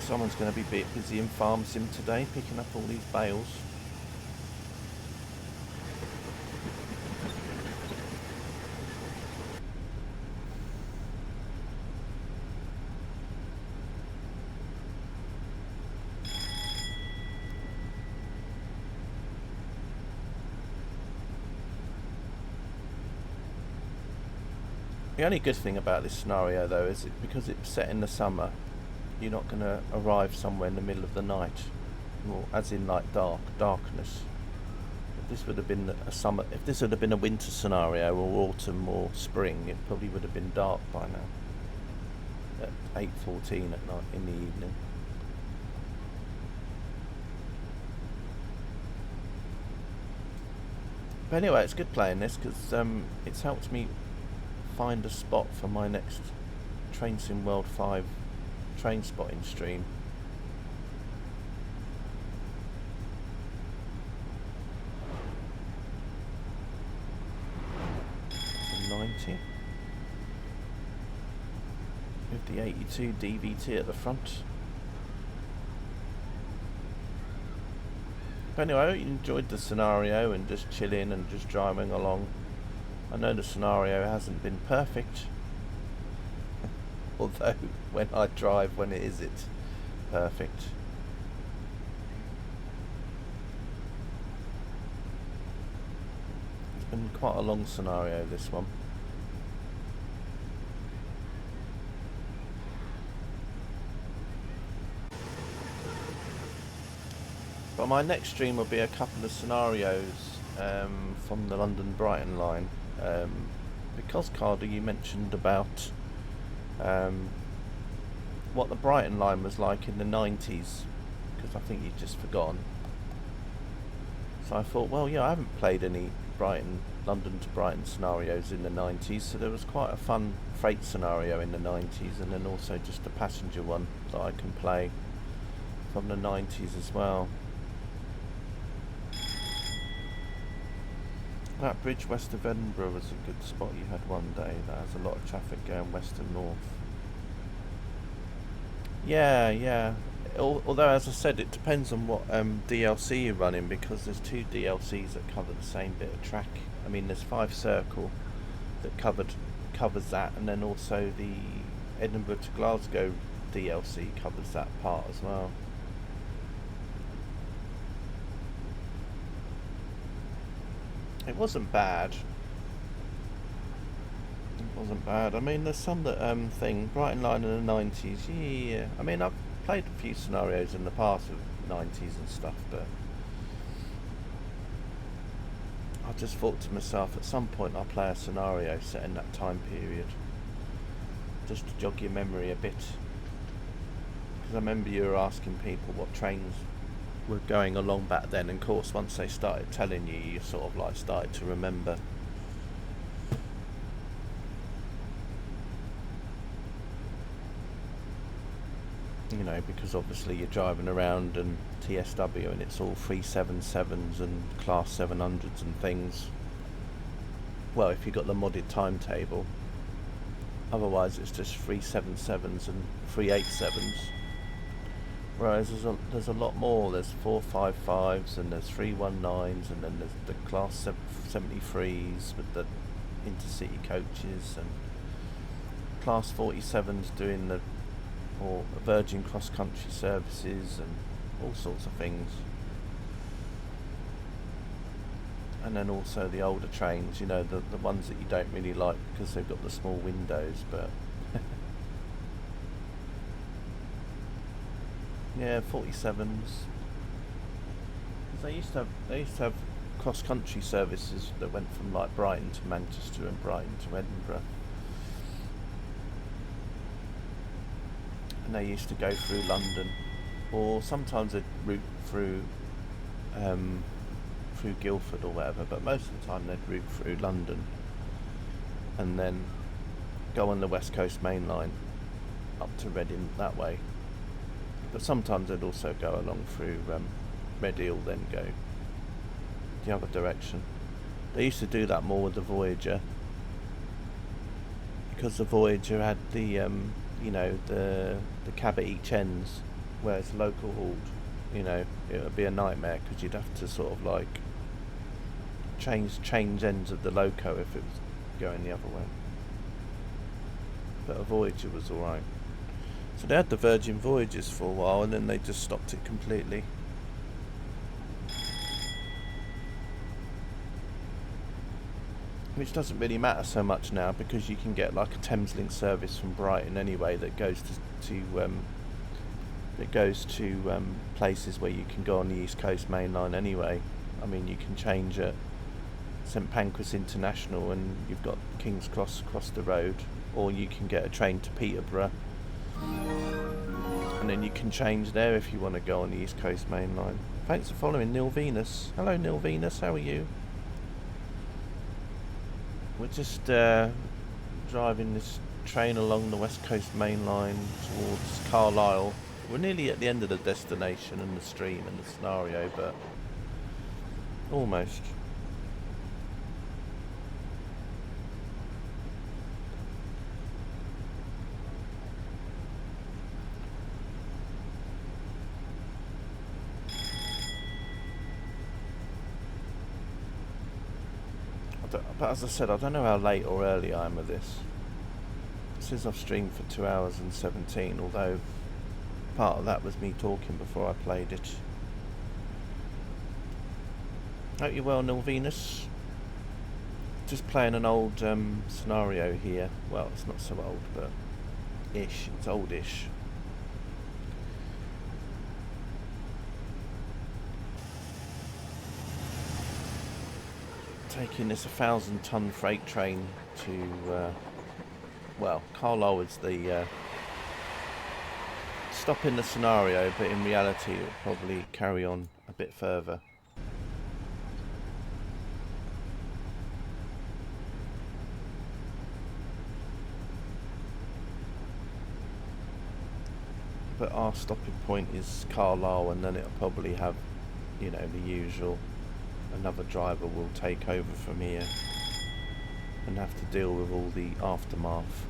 Someone's going to be busy in Farm Sim today, picking up all these bales. The only good thing about this scenario, though, is because it's set in the summer, you're not going to arrive somewhere in the middle of the night, or as in like darkness. If this would have been if this would have been a winter scenario, or autumn or spring, it probably would have been dark by now. At 8:14 at night in the evening. But anyway, it's good playing this because it's helped me find a spot for my next Train Sim World 5 train spotting stream. It's a 90 with the 82 DVT at the front. But anyway, I hope you enjoyed the scenario and just chilling and just driving along. I know the scenario hasn't been perfect, although when I drive, when it is, it's perfect. It's been quite a long scenario, this one. But my next stream will be a couple of scenarios from the London-Brighton line. Because, Carter, you mentioned about what the Brighton line was like in the 90s, because I think you'd just forgotten. So I thought, well, yeah, I haven't played any London to Brighton scenarios in the 90s, so there was quite a fun freight scenario in the 90s, and then also just a passenger one that I can play from the 90s as well. That bridge west of Edinburgh was a good spot you had one day. That has a lot of traffic going west and north. Yeah. Although, as I said, it depends on what DLC you're running, because there's 2 DLCs that cover the same bit of track. I mean, there's 5 Circle that covers that, and then also the Edinburgh to Glasgow DLC covers that part as well. It wasn't bad. wasn't bad. I mean, there's some that Brighton Line in the 90s. Yeah, I mean, I've played a few scenarios in the past of 90s and stuff, but I just thought to myself, at some point I'll play a scenario set in that time period, just to jog your memory a bit. Because I remember you were asking people what trains were going along back then, and of course once they started telling you, you sort of like started to remember. You know, because obviously you're driving around and TSW and it's all 377s and class 700s and things. Well, if you've got the modded timetable. Otherwise it's just 377s and 387s. Whereas there's a lot more. There's 455s and there's 319s, and then there's the class 73s with the intercity coaches, and class 47s doing the or Virgin cross country services and all sorts of things. And then also the older trains, you know, the ones that you don't really like because they've got the small windows, but yeah, 47s. They used to have cross country services that went from like Brighton to Manchester and Brighton to Edinburgh. And they used to go through London, or sometimes they'd route through Guildford or whatever, but most of the time they'd route through London and then go on the West Coast Main Line up to Reading that way. But sometimes they'd also go along through Red Eel, then go the other direction. They used to do that more with the Voyager, because the Voyager had the you know, the cab at each ends, whereas local hauled, you know, it would be a nightmare because you'd have to sort of like change ends of the loco if it was going the other way. But a Voyager was alright. So they had the Virgin Voyagers for a while, and then they just stopped it completely. Which doesn't really matter so much now, because you can get like a Thameslink service from Brighton anyway that goes to places where you can go on the East Coast Main Line anyway. I mean, you can change at St Pancras International and you've got King's Cross across the road, or you can get a train to Peterborough and then you can change there if you want to go on the East Coast Main Line. Thanks for following, Neil Venus. Hello Neil Venus, how are you? We're just driving this train along the West Coast Main Line towards Carlisle. We're nearly at the end of the destination and the stream and the scenario, but almost. But as I said, I don't know how late or early I am with this. It says I've streamed for 2 hours and 17, although part of that was me talking before I played it. Hope you're well, Neil Venus. Just playing an old scenario here. Well, it's not so old, but ish. It's oldish. Taking this 1,000-ton freight train to, well, Carlisle was the stop in the scenario, but in reality it will probably carry on a bit further. But our stopping point is Carlisle, and then it'll probably have, you know, the usual. Another driver will take over from here and have to deal with all the aftermath.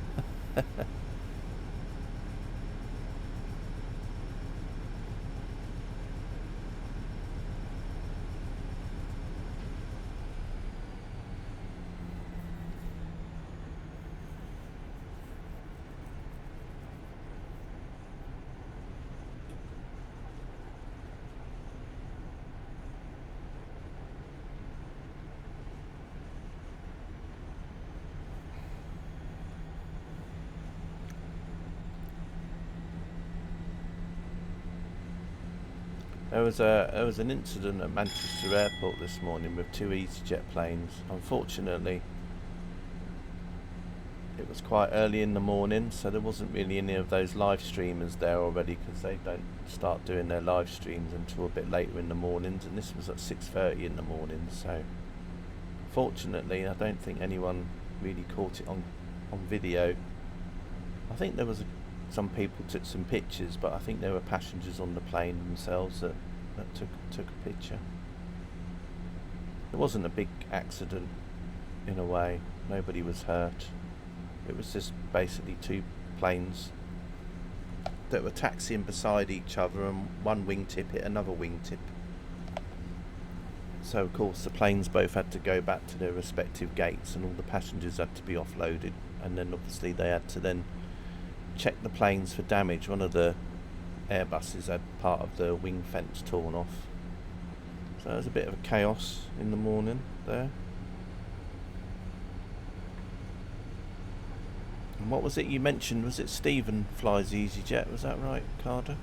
There was an incident at Manchester Airport this morning with 2 EasyJet planes. Unfortunately, it was quite early in the morning, so there wasn't really any of those live streamers there already, because they don't start doing their live streams until a bit later in the mornings, and this was at 6:30 in the morning. So fortunately, I don't think anyone really caught it on video. I think there was some people took some pictures, but I think there were passengers on the plane themselves that took a picture. It wasn't a big accident in a way. Nobody was hurt. It was just basically 2 planes that were taxiing beside each other, and one wingtip hit another wingtip. So of course the planes both had to go back to their respective gates, and all the passengers had to be offloaded, and then obviously they had to then check the planes for damage. One of the Airbuses had part of the wing fence torn off. So there was a bit of a chaos in the morning there. And what was it you mentioned? Was it Stephen flies EasyJet? Was that right, Carter?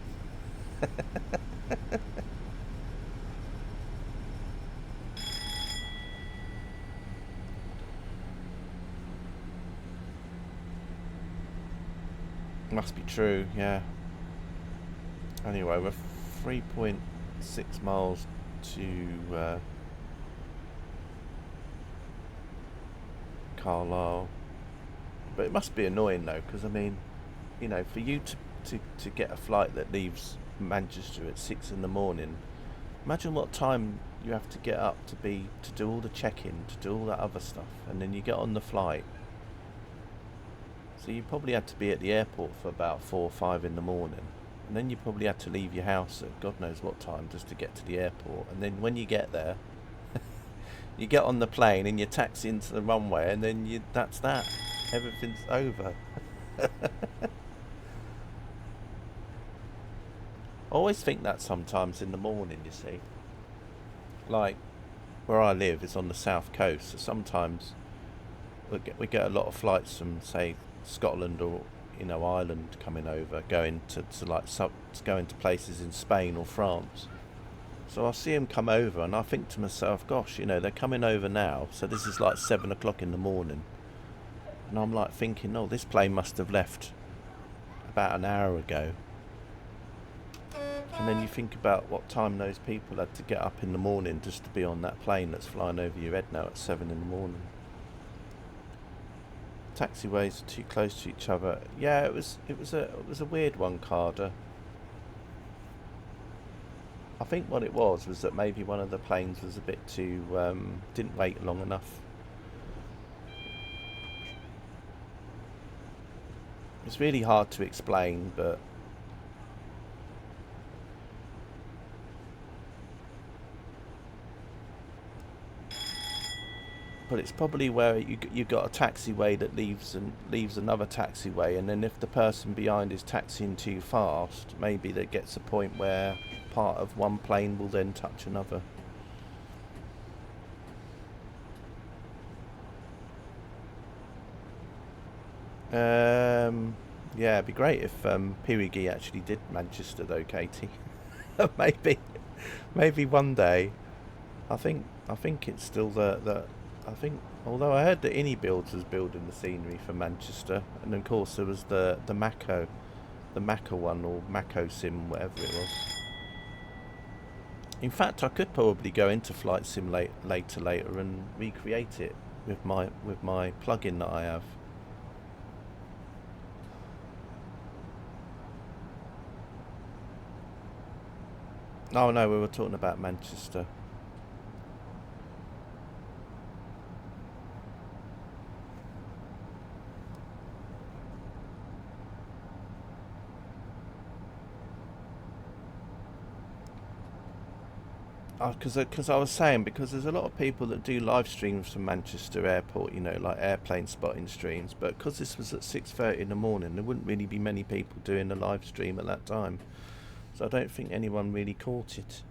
Must be true, yeah. Anyway, we're 3.6 miles to Carlisle. But it must be annoying though, because I mean, you know, for you to get a flight that leaves Manchester at 6 in the morning, imagine what time you have to get up to do all the check-in, to do all that other stuff, and then you get on the flight. So you probably had to be at the airport for about 4 or 5 in the morning, and then you probably had to leave your house at God knows what time just to get to the airport. And then when you get there, you get on the plane and you taxi into the runway, and then that's that. Everything's over. I always think that sometimes in the morning, you see. Like, where I live is on the south coast, so sometimes we get a lot of flights from, say, Scotland or, you know, Ireland coming over, going to places in Spain or France. So I see them come over, and I think to myself, gosh, you know, they're coming over now, so this is like 7 o'clock in the morning. And I'm like thinking, oh, this plane must have left about an hour ago. And then you think about what time those people had to get up in the morning just to be on that plane that's flying over your head now at 7 in the morning. Taxiways are too close to each other. Yeah, it was a weird one, Carter. I think what it was that maybe one of the planes was a bit too didn't wait long enough. It's really hard to explain, but it's probably where you got a taxiway that leaves another taxiway, and then if the person behind is taxiing too fast, maybe that gets a point where part of one plane will then touch another. Yeah, it'd be great if Pirigi actually did Manchester though, Katie. maybe one day. I think it's still I think, although I heard that Innie Builds was building the scenery for Manchester, and of course there was the Mako one, or Mako Sim, whatever it was. In fact, I could probably go into Flight Simulator later and recreate it with my plugin that I have. Oh no, we were talking about Manchester. Because I was saying, because there's a lot of people that do live streams from Manchester Airport, you know, like airplane spotting streams, but because this was at 6:30 in the morning, there wouldn't really be many people doing a live stream at that time. So I don't think anyone really caught it,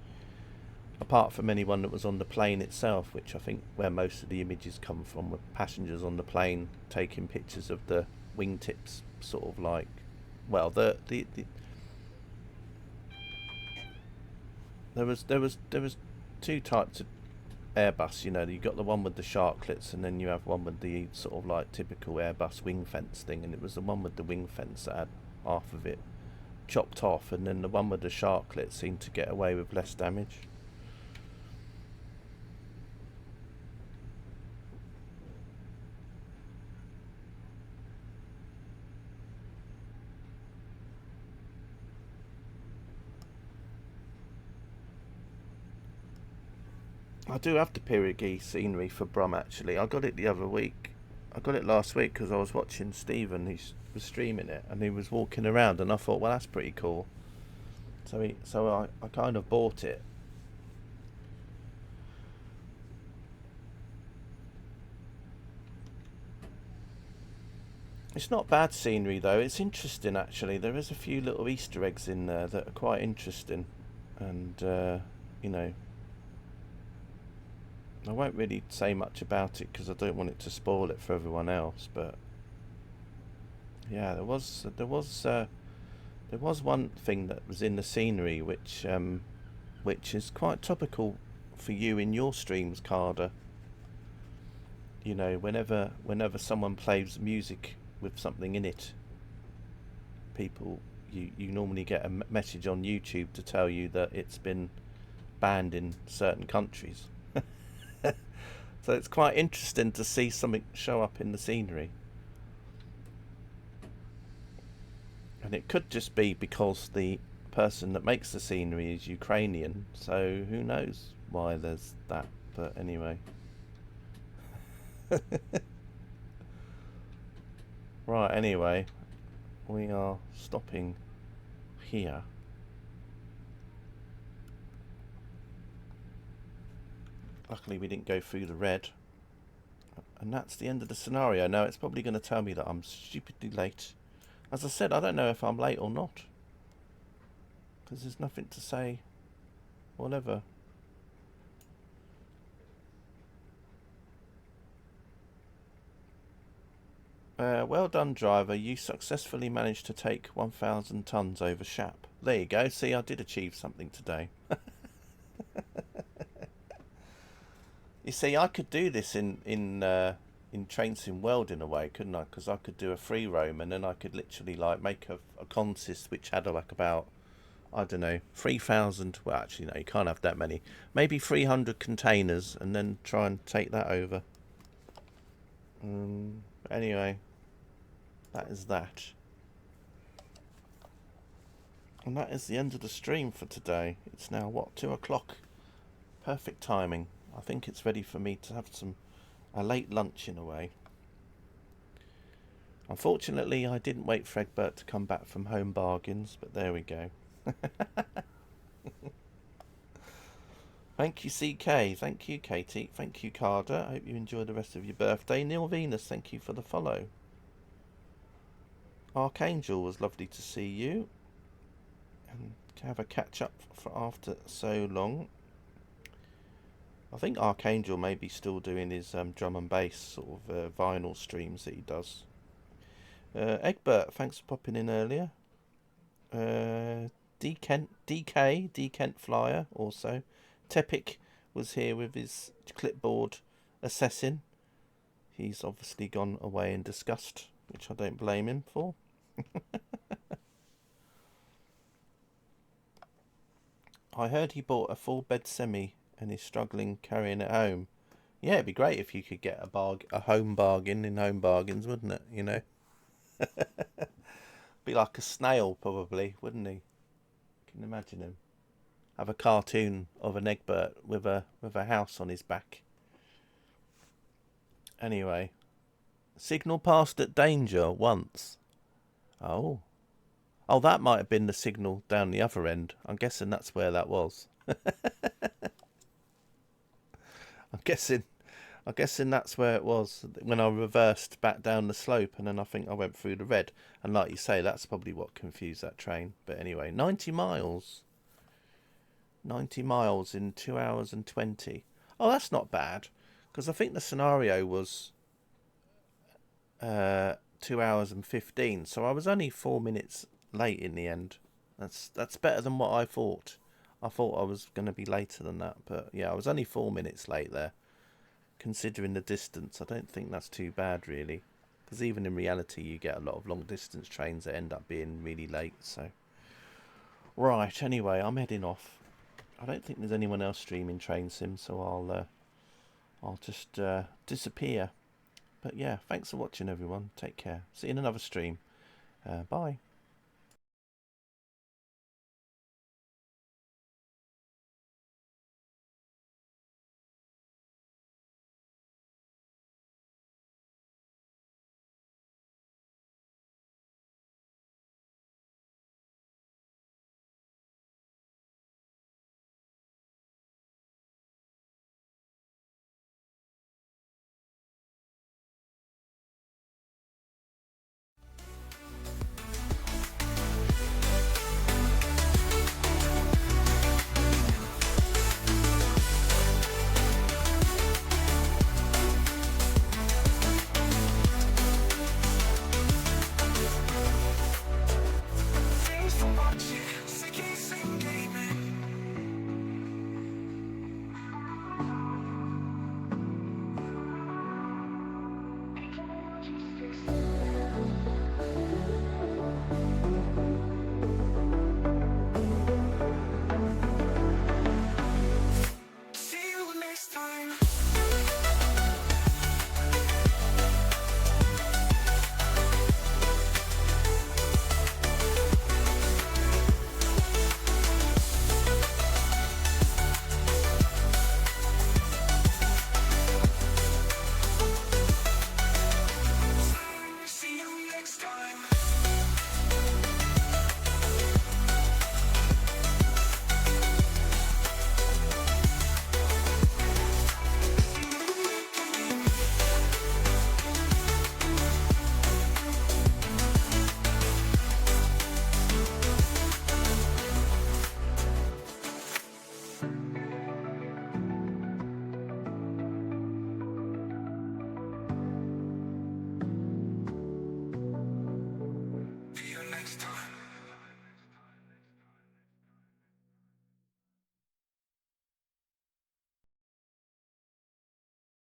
apart from anyone that was on the plane itself, which I think where most of the images come from, were passengers on the plane taking pictures of the wingtips, sort of like, well, the There was two types of Airbus. You know, you got the one with the sharklets, and then you have one with the sort of like typical Airbus wing fence thing. And it was the one with the wing fence that had half of it chopped off, and then the one with the sharklet seemed to get away with less damage. I do have the period scenery for Brum actually. I got it the other week. I got it last week because I was watching Stephen. He was streaming it and he was walking around, and I thought, well, that's pretty cool. So I kind of bought it. It's not bad scenery though. It's interesting actually. There is a few little Easter eggs in there that are quite interesting, and you know, I won't really say much about it because I don't want it to spoil it for everyone else. But yeah, there was one thing that was in the scenery which is quite topical for you in your streams, Carter. You know, whenever someone plays music with something in it, people you normally get a message on YouTube to tell you that it's been banned in certain countries. So it's quite interesting to see something show up in the scenery. And it could just be because the person that makes the scenery is Ukrainian, so who knows why there's that. But anyway. Right, anyway, we are stopping here. Luckily we didn't go through the red. And that's the end of the scenario. Now it's probably going to tell me that I'm stupidly late. As I said, I don't know if I'm late or not, because there's nothing to say whatever. Well done, driver. You successfully managed to take 1,000 tons over Shap. There you go. See, I did achieve something today. You see, I could do this in Trainsim World in a way, couldn't I? Because I could do a free roam, and then I could literally like make a consist which had like about, I don't know, 3,000. Well, actually, no, you can't have that many. Maybe 300 containers, and then try and take that over. Anyway, that is that. And that is the end of the stream for today. It's now, what, 2 o'clock? Perfect timing. I think it's ready for me to have a late lunch in a way. Unfortunately, I didn't wait for Egbert to come back from Home Bargains, but there we go. Thank you, CK. Thank you, Katie. Thank you, Carter. I hope you enjoy the rest of your birthday. Neil Venus, thank you for the follow. Archangel, was lovely to see you. And to have a catch up for after so long. I think Archangel may be still doing his drum and bass sort of vinyl streams that he does. Egbert, thanks for popping in earlier. D Kent Flyer also. Tepic was here with his clipboard assessing. He's obviously gone away in disgust, which I don't blame him for. I heard he bought a full bed semi and is struggling carrying it home. Yeah, it'd be great if you could get a home bargain in Home Bargains, wouldn't it? You know, be like a snail probably, wouldn't he? Can you imagine him? Have a cartoon of an Egbert with a house on his back. Anyway, signal passed at danger once. Oh, that might have been the signal down the other end. I'm guessing that's where that was. I'm guessing that's where it was when I reversed back down the slope, and then I think I went through the red. And like you say, that's probably what confused that train. But anyway, 90 miles. 90 miles in 2 hours and 20. Oh, that's not bad, because I think the scenario was 2 hours and 15. So I was only 4 minutes late in the end. That's better than what I thought. I thought I was going to be later than that, but yeah, I was only 4 minutes late there. Considering the distance, I don't think that's too bad really, because even in reality you get a lot of long distance trains that end up being really late. So right, anyway, I'm heading off. I don't think there's anyone else streaming Train Sim, so I'll just disappear. But yeah, thanks for watching everyone. Take care. See you in another stream. Bye.